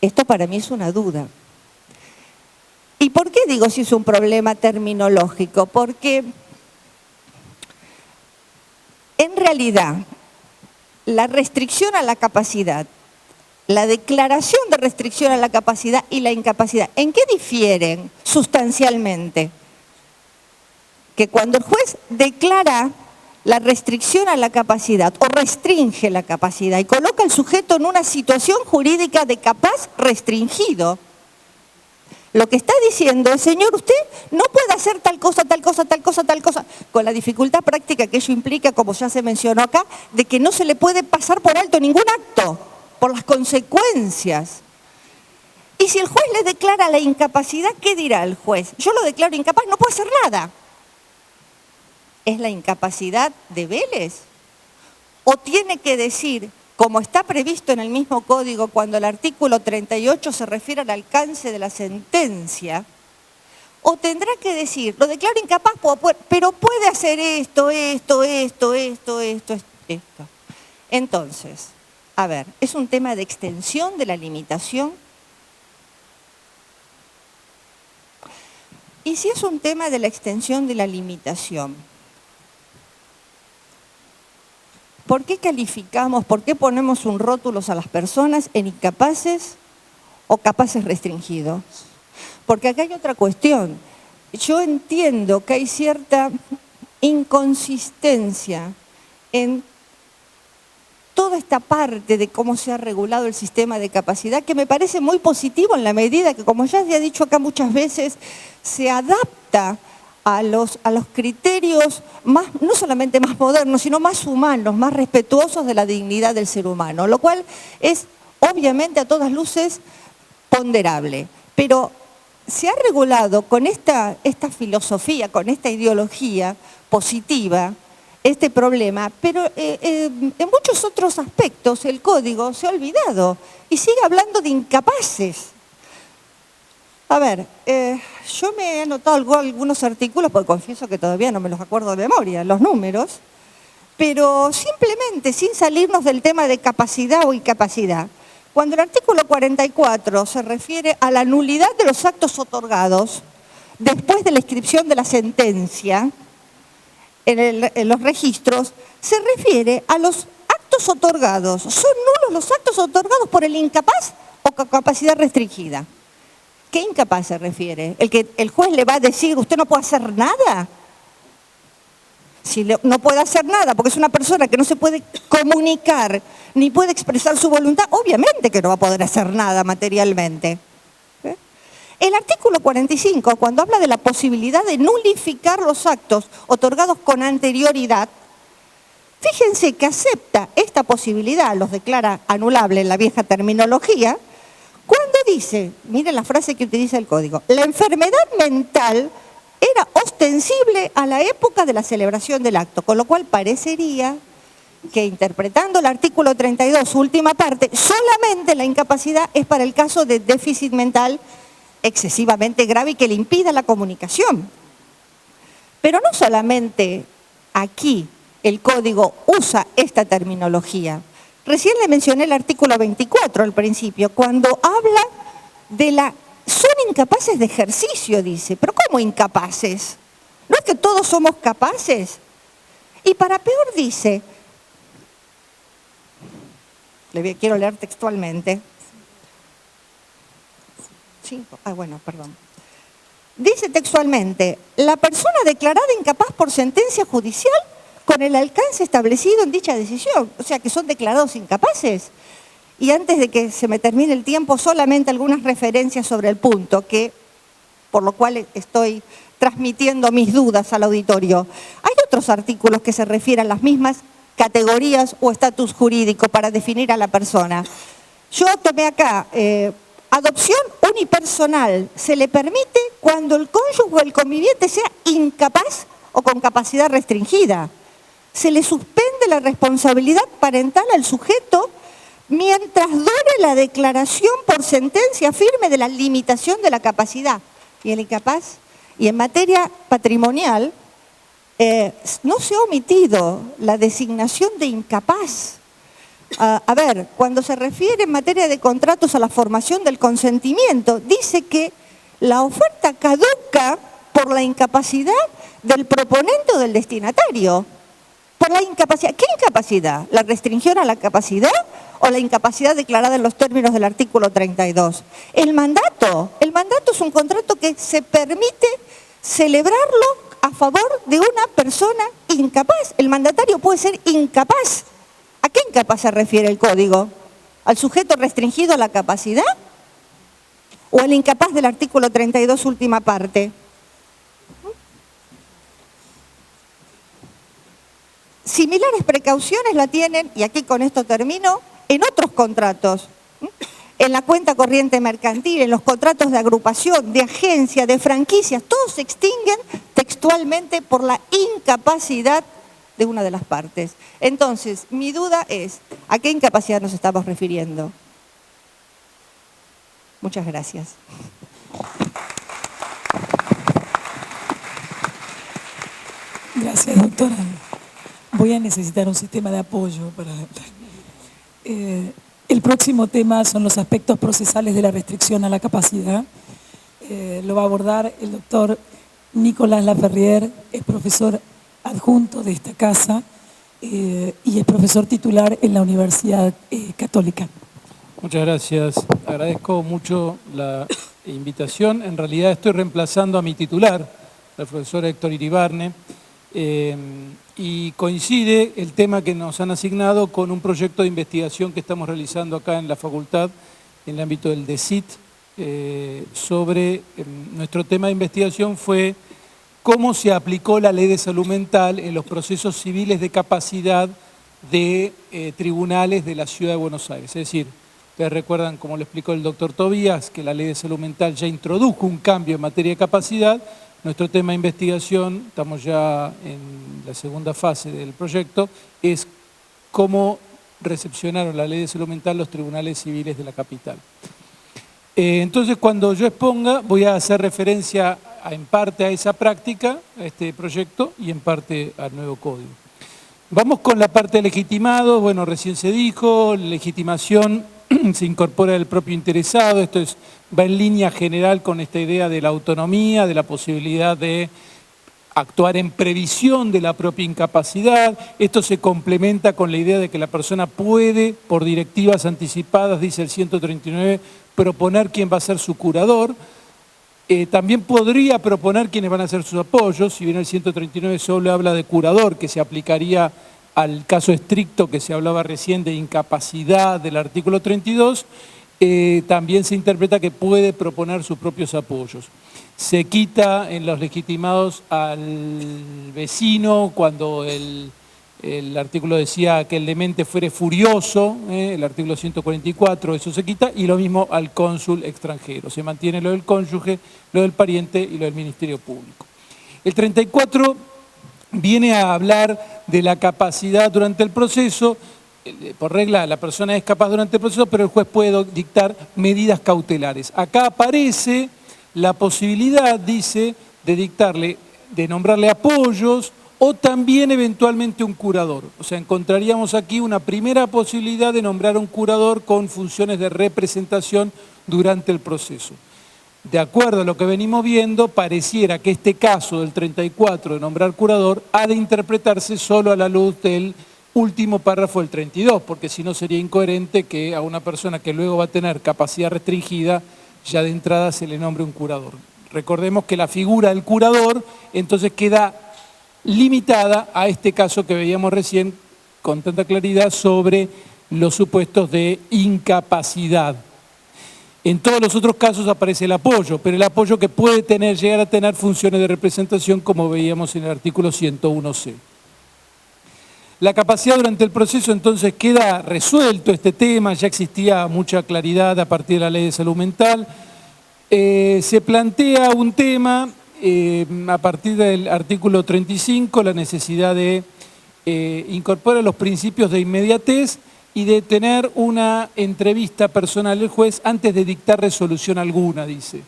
Esto para mí es una duda. ¿Y por qué digo si es un problema terminológico? Porque en realidad la restricción a la capacidad, la declaración de restricción a la capacidad y la incapacidad, ¿en qué difieren sustancialmente? Que cuando el juez declara la restricción a la capacidad o restringe la capacidad y coloca al sujeto en una situación jurídica de capaz restringido, lo que está diciendo es, señor, usted no puede hacer tal cosa, tal cosa, tal cosa, tal cosa, con la dificultad práctica que ello implica, como ya se mencionó acá, de que no se le puede pasar por alto ningún acto, por las consecuencias. Y si el juez le declara la incapacidad, ¿qué dirá el juez? Yo lo declaro incapaz, no puedo hacer nada. ¿Es la incapacidad de Vélez? ¿O tiene que decir, como está previsto en el mismo código cuando el artículo 38 se refiere al alcance de la sentencia, o tendrá que decir, lo declaro incapaz, pero puede hacer esto? Entonces, a ver, ¿es un tema de extensión de la limitación? Y si es un tema de la extensión de la limitación, ¿por qué calificamos, por qué ponemos un rótulo a las personas en incapaces o capaces restringidos? Porque acá hay otra cuestión. Yo entiendo que hay cierta inconsistencia en toda esta parte de cómo se ha regulado el sistema de capacidad, que me parece muy positivo en la medida que, como ya se ha dicho acá muchas veces, se adapta a los criterios más, no solamente más modernos, sino más humanos, más respetuosos de la dignidad del ser humano, lo cual es obviamente a todas luces ponderable. Pero se ha regulado con esta filosofía, con esta ideología positiva, este problema, pero en muchos otros aspectos el código se ha olvidado y sigue hablando de incapaces. A ver, yo me he anotado algunos artículos, porque confieso que todavía no me los acuerdo de memoria, los números, pero simplemente sin salirnos del tema de capacidad o incapacidad. Cuando el artículo 44 se refiere a la nulidad de los actos otorgados después de la inscripción de la sentencia en los registros, se refiere a los actos otorgados. ¿Son nulos los actos otorgados por el incapaz o con capacidad restringida? ¿Qué incapaz se refiere? ¿El que el juez le va a decir, usted no puede hacer nada? Si no puede hacer nada porque es una persona que no se puede comunicar ni puede expresar su voluntad, obviamente que no va a poder hacer nada materialmente. El artículo 45, cuando habla de la posibilidad de nulificar los actos otorgados con anterioridad, fíjense que acepta esta posibilidad, los declara anulable en la vieja terminología, cuando dice, miren la frase que utiliza el código, la enfermedad mental era ostensible a la época de la celebración del acto, con lo cual parecería que interpretando el artículo 32, su última parte, solamente la incapacidad es para el caso de déficit mental excesivamente grave y que le impida la comunicación. Pero no solamente aquí el código usa esta terminología. Recién le mencioné el artículo 24 al principio, cuando habla de la... Son incapaces de ejercicio, dice. ¿Pero cómo incapaces? ¿No es que todos somos capaces? Y para peor dice, quiero leer textualmente. Perdón. Dice textualmente, la persona declarada incapaz por sentencia judicial con el alcance establecido en dicha decisión. O sea, que son declarados incapaces. Y antes de que se me termine el tiempo, solamente algunas referencias sobre el punto, por lo cual estoy transmitiendo mis dudas al auditorio. Hay otros artículos que se refieren a las mismas categorías o estatus jurídico para definir a la persona. Yo tomé acá, adopción unipersonal. Se le permite cuando el cónyuge o el conviviente sea incapaz o con capacidad restringida. Se le suspende la responsabilidad parental al sujeto mientras dure la declaración por sentencia firme de la limitación de la capacidad. Y el incapaz, y en materia patrimonial, no se ha omitido la designación de incapaz. A ver, cuando se refiere en materia de contratos a la formación del consentimiento, dice que la oferta caduca por la incapacidad del proponente o del destinatario. Por la incapacidad. ¿Qué incapacidad? ¿La restringión a la capacidad o la incapacidad declarada en los términos del artículo 32? El mandato es un contrato que se permite celebrarlo a favor de una persona incapaz. El mandatario puede ser incapaz. ¿A qué incapaz se refiere el código? ¿Al sujeto restringido a la capacidad? ¿O al incapaz del artículo 32, última parte? Similares precauciones la tienen, y aquí con esto termino, en otros contratos. En la cuenta corriente mercantil, en los contratos de agrupación, de agencia, de franquicias, todos se extinguen textualmente por la incapacidad de una de las partes. Entonces, mi duda es, ¿a qué incapacidad nos estamos refiriendo? Muchas gracias. Gracias, doctora. Voy a necesitar un sistema de apoyo para... el próximo tema son los aspectos procesales de la restricción a la capacidad. Lo va a abordar el doctor Nicolás Laferrier, es profesor adjunto de esta casa y es profesor titular en la Universidad Católica. Muchas gracias. Agradezco mucho la invitación. En realidad estoy reemplazando a mi titular, el profesor Héctor Iribarne. Y coincide el tema que nos han asignado con un proyecto de investigación que estamos realizando acá en la facultad, en el ámbito del DECIT, nuestro tema de investigación fue cómo se aplicó la ley de salud mental en los procesos civiles de capacidad de tribunales de la Ciudad de Buenos Aires. Es decir, ustedes recuerdan, como lo explicó el doctor Tobías, que la ley de salud mental ya introdujo un cambio en materia de capacidad. Nuestro tema de investigación, estamos ya en la segunda fase del proyecto, es cómo recepcionaron la ley de salud mental los tribunales civiles de la capital. Entonces, cuando yo exponga, voy a hacer referencia en parte a esa práctica, a este proyecto, y en parte al nuevo código. Vamos con la parte de legitimado. Bueno, recién se dijo, legitimación se incorpora el propio interesado. Esto va en línea general con esta idea de la autonomía, de la posibilidad de actuar en previsión de la propia incapacidad. Esto se complementa con la idea de que la persona puede, por directivas anticipadas, dice el 139, proponer quién va a ser su curador. También podría proponer quiénes van a ser sus apoyos, si bien el 139 solo habla de curador, que se aplicaría al caso estricto que se hablaba recién de incapacidad del artículo 32, también se interpreta que puede proponer sus propios apoyos. Se quita en los legitimados al vecino cuando el artículo decía que el demente fuere furioso, el artículo 144, eso se quita, y lo mismo al cónsul extranjero. Se mantiene lo del cónyuge, lo del pariente y lo del Ministerio Público. El 34 viene a hablar de la capacidad durante el proceso. Por regla, la persona es capaz durante el proceso, pero el juez puede dictar medidas cautelares. Acá aparece la posibilidad, dice, de nombrarle apoyos o también eventualmente un curador. O sea, encontraríamos aquí una primera posibilidad de nombrar un curador con funciones de representación durante el proceso. De acuerdo a lo que venimos viendo, pareciera que este caso del 34 de nombrar curador ha de interpretarse solo a la luz del último párrafo del 32, porque si no sería incoherente que a una persona que luego va a tener capacidad restringida ya de entrada se le nombre un curador. Recordemos que la figura del curador entonces queda limitada a este caso que veíamos recién con tanta claridad sobre los supuestos de incapacidad. En todos los otros casos aparece el apoyo, pero el apoyo que puede llegar a tener funciones de representación, como veíamos en el artículo 101C. La capacidad durante el proceso, entonces, queda resuelto este tema, ya existía mucha claridad a partir de la Ley de Salud Mental. Se plantea un tema a partir del artículo 35, la necesidad de incorporar los principios de inmediatez y de tener una entrevista personal del juez antes de dictar resolución alguna, dice.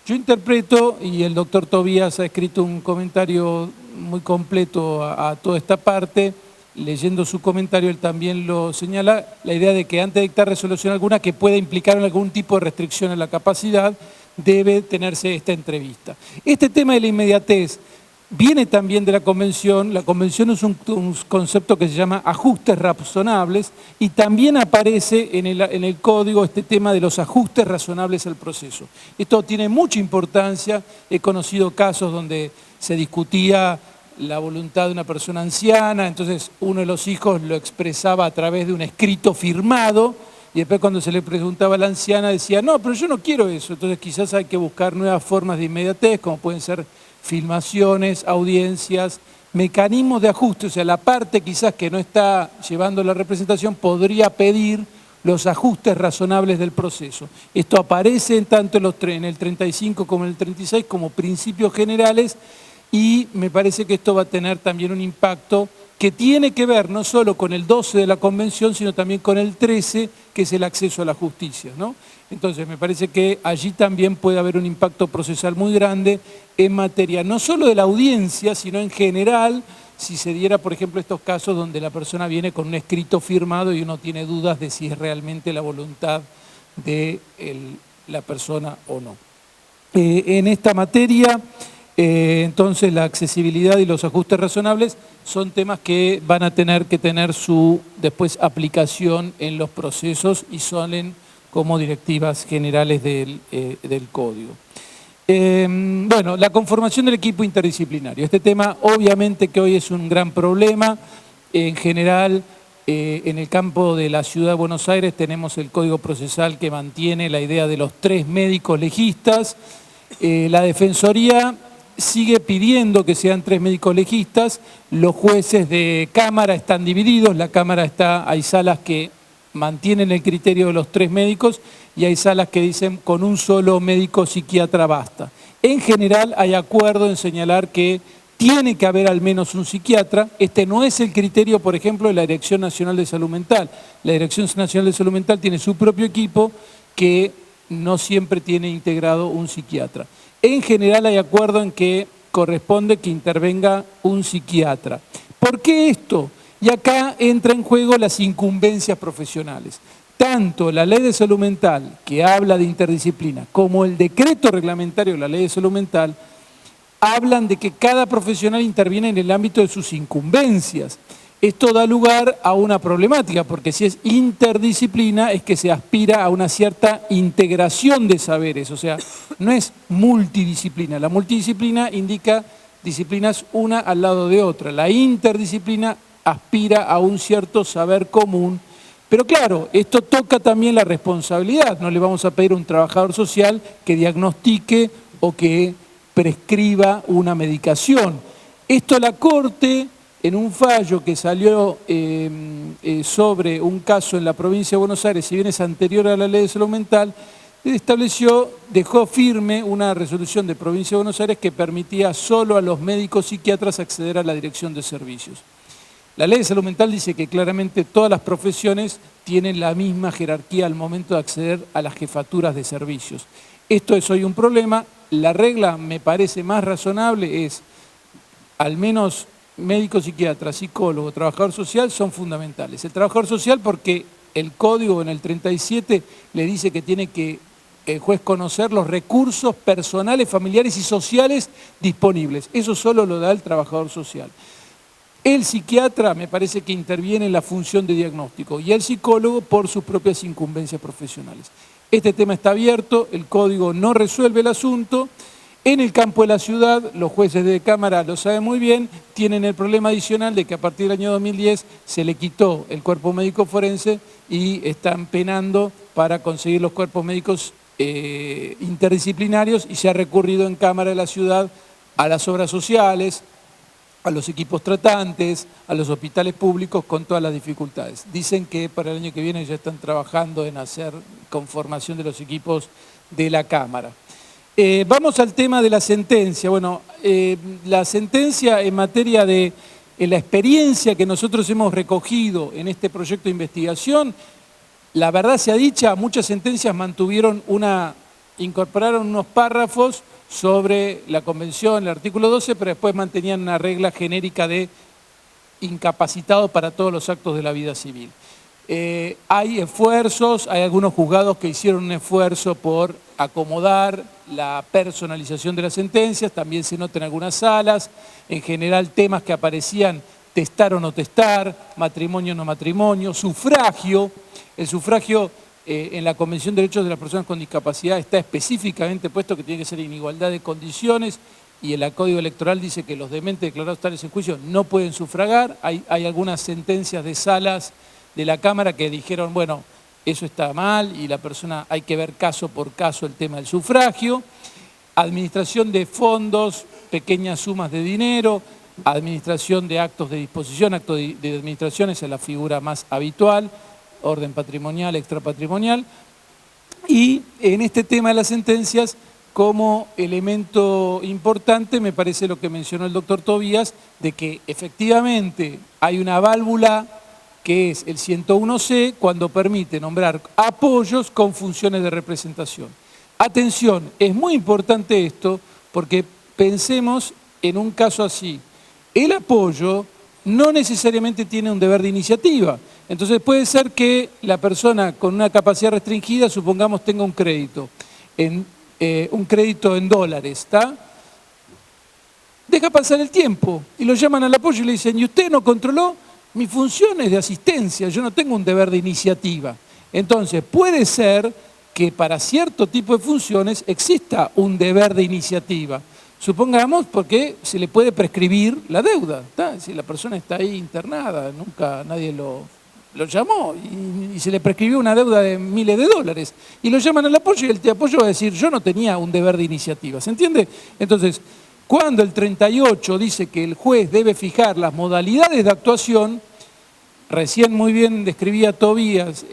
Yo interpreto, y el doctor Tobías ha escrito un comentario muy completo a toda esta parte, leyendo su comentario él también lo señala, la idea de que antes de dictar resolución alguna que pueda implicar algún tipo de restricción en la capacidad, debe tenerse esta entrevista. Este tema de la inmediatez viene también de la Convención. La Convención es un concepto que se llama ajustes razonables y también aparece en el Código este tema de los ajustes razonables al proceso. Esto tiene mucha importancia. He conocido casos donde se discutía la voluntad de una persona anciana, entonces uno de los hijos lo expresaba a través de un escrito firmado, y después cuando se le preguntaba a la anciana decía, no, pero yo no quiero eso. Entonces quizás hay que buscar nuevas formas de inmediatez, como pueden ser filmaciones, audiencias, mecanismos de ajuste. O sea, la parte quizás que no está llevando la representación podría pedir los ajustes razonables del proceso. Esto aparece tanto en el 35 como en el 36 como principios generales, y me parece que esto va a tener también un impacto que tiene que ver no solo con el 12 de la Convención, sino también con el 13, que es el acceso a la justicia, ¿no? Entonces, me parece que allí también puede haber un impacto procesal muy grande en materia no solo de la audiencia, sino en general, si se diera, por ejemplo, estos casos donde la persona viene con un escrito firmado y uno tiene dudas de si es realmente la voluntad de la persona o no. En esta materia, entonces, la accesibilidad y los ajustes razonables son temas que van a tener que tener su después aplicación en los procesos y salen como directivas generales del Código. Bueno, la conformación del equipo interdisciplinario. Este tema obviamente que hoy es un gran problema. En general, en el campo de la Ciudad de Buenos Aires tenemos el Código Procesal que mantiene la idea de los 3 médicos legistas. La Defensoría sigue pidiendo que sean 3 médicos legistas. Los jueces de Cámara están divididos. La Cámara hay salas que mantienen el criterio de los 3 médicos y hay salas que dicen con un solo médico psiquiatra basta. En general hay acuerdo en señalar que tiene que haber al menos un psiquiatra. Este no es el criterio, por ejemplo, de la Dirección Nacional de Salud Mental. La Dirección Nacional de Salud Mental tiene su propio equipo que no siempre tiene integrado un psiquiatra. En general hay acuerdo en que corresponde que intervenga un psiquiatra. ¿Por qué esto? Y acá entra en juego las incumbencias profesionales. Tanto la Ley de Salud Mental, que habla de interdisciplina, como el decreto reglamentario de la Ley de Salud Mental, hablan de que cada profesional interviene en el ámbito de sus incumbencias. Esto da lugar a una problemática, porque si es interdisciplina es que se aspira a una cierta integración de saberes, o sea, no es multidisciplina. La multidisciplina indica disciplinas una al lado de otra. La interdisciplina aspira a un cierto saber común. Pero claro, esto toca también la responsabilidad. No le vamos a pedir a un trabajador social que diagnostique o que prescriba una medicación. Esto la Corte, en un fallo que salió sobre un caso en la provincia de Buenos Aires, si bien es anterior a la Ley de Salud Mental, dejó firme una resolución de provincia de Buenos Aires que permitía solo a los médicos psiquiatras acceder a la dirección de servicios. La Ley de Salud Mental dice que claramente todas las profesiones tienen la misma jerarquía al momento de acceder a las jefaturas de servicios. Esto es hoy un problema. La regla me parece más razonable es, al menos médico, psiquiatra, psicólogo, trabajador social son fundamentales. El trabajador social porque el código en el 37 le dice que tiene que el juez conocer los recursos personales, familiares y sociales disponibles. Eso solo lo da el trabajador social. El psiquiatra me parece que interviene en la función de diagnóstico y el psicólogo por sus propias incumbencias profesionales. Este tema está abierto, el código no resuelve el asunto. En el campo de la ciudad, los jueces de Cámara lo saben muy bien, tienen el problema adicional de que a partir del año 2010 se le quitó el cuerpo médico forense y están penando para conseguir los cuerpos médicos interdisciplinarios y se ha recurrido en Cámara de la ciudad a las obras sociales, a los equipos tratantes, a los hospitales públicos con todas las dificultades. Dicen que para el año que viene ya están trabajando en hacer conformación de los equipos de la Cámara. Vamos al tema de la sentencia. Bueno, la sentencia en materia de la experiencia que nosotros hemos recogido en este proyecto de investigación, la verdad sea dicha, muchas sentencias incorporaron unos párrafos sobre la convención, el artículo 12, pero después mantenían una regla genérica de incapacitado para todos los actos de la vida civil. Hay esfuerzos, hay algunos juzgados que hicieron un esfuerzo por acomodar la personalización de las sentencias, también se nota en algunas salas, en general temas que aparecían testar o no testar, matrimonio o no matrimonio, sufragio. El sufragio en la Convención de Derechos de las Personas con Discapacidad está específicamente puesto que tiene que ser en igualdad de condiciones y el Código Electoral dice que los dementes declarados tales en juicio no pueden sufragar. Hay algunas sentencias de salas de la Cámara que dijeron, bueno, eso está mal y la persona hay que ver caso por caso el tema del sufragio. Administración de fondos, pequeñas sumas de dinero, administración de actos de disposición, actos de administración, esa es la figura más habitual, orden patrimonial, extrapatrimonial. Y en este tema de las sentencias, como elemento importante, me parece lo que mencionó el doctor Tobías, de que efectivamente hay una válvula que es el 101C, cuando permite nombrar apoyos con funciones de representación. Atención, es muy importante esto, porque pensemos en un caso así. El apoyo no necesariamente tiene un deber de iniciativa. Entonces puede ser que la persona con una capacidad restringida, supongamos, tenga un crédito en dólares, ¿está? Deja pasar el tiempo y lo llaman al apoyo y le dicen, ¿y usted no controló? Mi función es de asistencia, yo no tengo un deber de iniciativa. Entonces puede ser que para cierto tipo de funciones exista un deber de iniciativa. Supongamos porque se le puede prescribir la deuda. Si la persona está ahí internada, nunca nadie lo llamó y se le prescribió una deuda de miles de dólares. Y lo llaman al apoyo y el apoyo va a decir, yo no tenía un deber de iniciativa. ¿Se entiende? Entonces, cuando el 38 dice que el juez debe fijar las modalidades de actuación, recién muy bien describía Tobías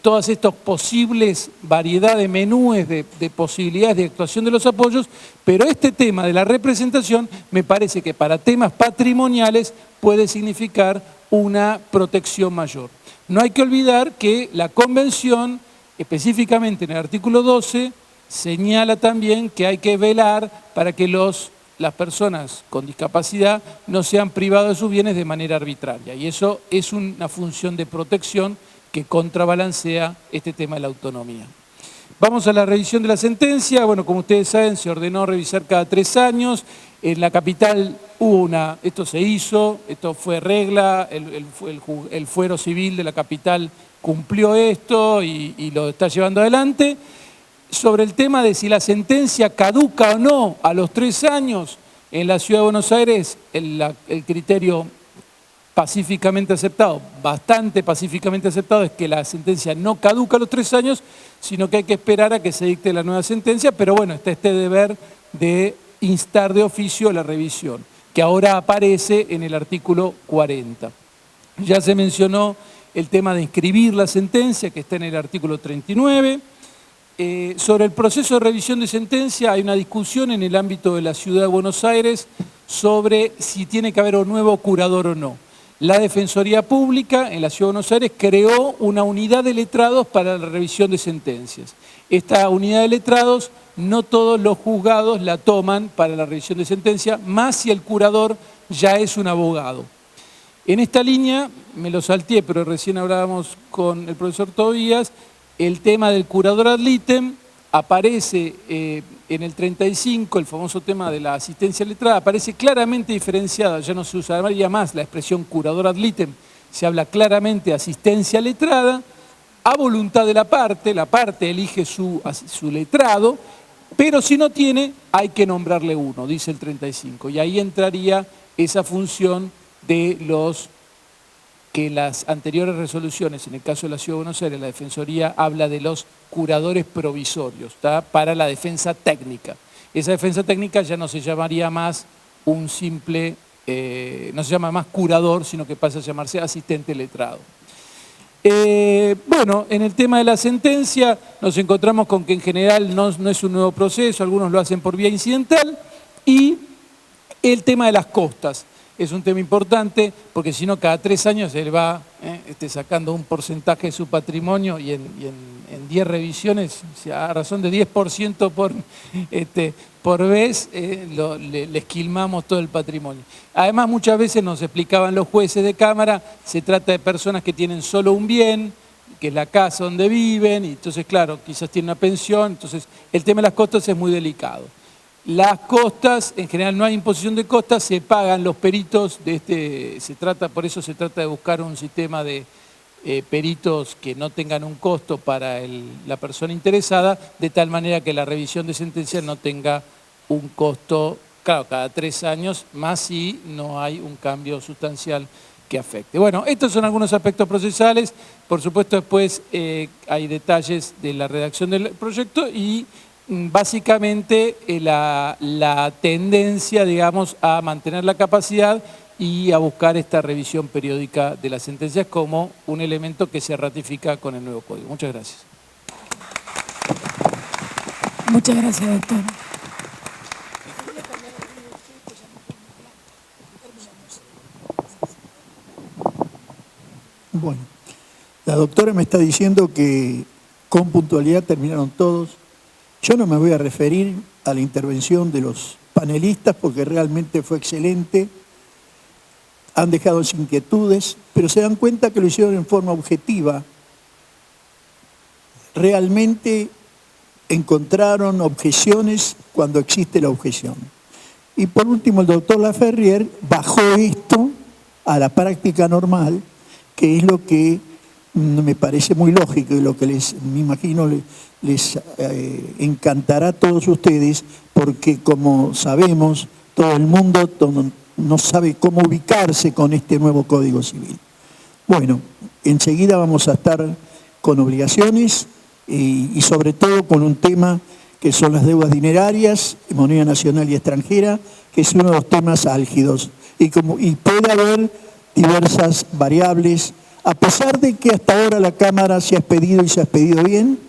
todas estas posibles variedad de menúes de posibilidades de actuación de los apoyos, pero este tema de la representación me parece que para temas patrimoniales puede significar una protección mayor. No hay que olvidar que la Convención, específicamente en el artículo 12, señala también que hay que velar para que las personas con discapacidad no sean privadas de sus bienes de manera arbitraria. Y eso es una función de protección que contrabalancea este tema de la autonomía. Vamos a la revisión de la sentencia. Bueno, como ustedes saben, se ordenó revisar cada 3 años. En la capital hubo esto se hizo, esto fue regla, el fuero civil de la capital cumplió esto y lo está llevando adelante. Sobre el tema de si la sentencia caduca o no a los 3 años, en la Ciudad de Buenos Aires el criterio pacíficamente aceptado, bastante pacíficamente aceptado, es que la sentencia no caduca a los 3 años, sino que hay que esperar a que se dicte la nueva sentencia, pero bueno, está este deber de instar de oficio la revisión, que ahora aparece en el artículo 40. Ya se mencionó el tema de inscribir la sentencia, que está en el artículo 39. Sobre el proceso de revisión de sentencia hay una discusión en el ámbito de la Ciudad de Buenos Aires sobre si tiene que haber un nuevo curador o no. La Defensoría Pública en la Ciudad de Buenos Aires creó una unidad de letrados para la revisión de sentencias. Esta unidad de letrados no todos los juzgados la toman para la revisión de sentencia, más si el curador ya es un abogado. En esta línea, me lo salteé, pero recién hablábamos con el profesor Tobías, el tema del curador ad litem aparece en el 35, el famoso tema de la asistencia letrada, aparece claramente diferenciada, ya no se usaría más la expresión curador ad litem, se habla claramente de asistencia letrada, a voluntad de la parte elige su letrado, pero si no tiene, hay que nombrarle uno, dice el 35, y ahí entraría esa función de que las anteriores resoluciones, en el caso de la Ciudad de Buenos Aires, la Defensoría habla de los curadores provisorios, ¿tá? Para la defensa técnica. Esa defensa técnica ya no se llamaría más un simple, no se llama más curador, sino que pasa a llamarse asistente letrado. Bueno, en el tema de la sentencia nos encontramos con que en general no es un nuevo proceso, algunos lo hacen por vía incidental, y el tema de las costas. Es un tema importante porque si no cada 3 años él va sacando un porcentaje de su patrimonio y en 10 revisiones, o sea, a razón de 10% por vez, le esquilmamos todo el patrimonio. Además, muchas veces nos explicaban los jueces de Cámara, se trata de personas que tienen solo un bien, que es la casa donde viven, y entonces, claro, quizás tienen una pensión, entonces el tema de las costas es muy delicado. Las costas, en general no hay imposición de costas, se pagan los peritos, por eso se trata de buscar un sistema de peritos que no tengan un costo para la persona interesada, de tal manera que la revisión de sentencia no tenga un costo, claro, cada 3 años, más si no hay un cambio sustancial que afecte. Bueno, estos son algunos aspectos procesales, por supuesto después hay detalles de la redacción del proyecto y básicamente la tendencia, digamos, a mantener la capacidad y a buscar esta revisión periódica de las sentencias como un elemento que se ratifica con el nuevo código. Muchas gracias. Muchas gracias, doctor. Bueno, la doctora me está diciendo que con puntualidad terminaron todos. Yo no me voy a referir a la intervención de los panelistas porque realmente fue excelente. Han dejado sin inquietudes, pero se dan cuenta que lo hicieron en forma objetiva. Realmente encontraron objeciones cuando existe la objeción. Y por último, el doctor Laferrier bajó esto a la práctica normal, que es lo que me parece muy lógico y lo que me imagino les encantará a todos ustedes, porque como sabemos, todo el mundo no sabe cómo ubicarse con este nuevo Código Civil. Bueno, enseguida vamos a estar con obligaciones y sobre todo con un tema que son las deudas dinerarias, moneda nacional y extranjera, que es uno de los temas álgidos. Y puede haber diversas variables, a pesar de que hasta ahora la Cámara se ha expedido y se ha expedido bien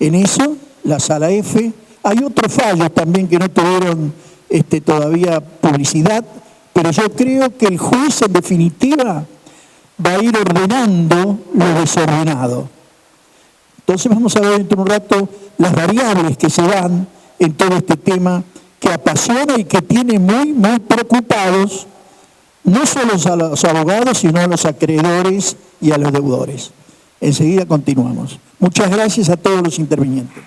en eso, la Sala F. Hay otros fallos también que no tuvieron todavía publicidad, pero yo creo que el juez en definitiva va a ir ordenando lo desordenado. Entonces vamos a ver dentro de un rato las variables que se dan en todo este tema que apasiona y que tiene muy, muy preocupados no solo a los abogados, sino a los acreedores y a los deudores. Enseguida continuamos. Muchas gracias a todos los intervinientes.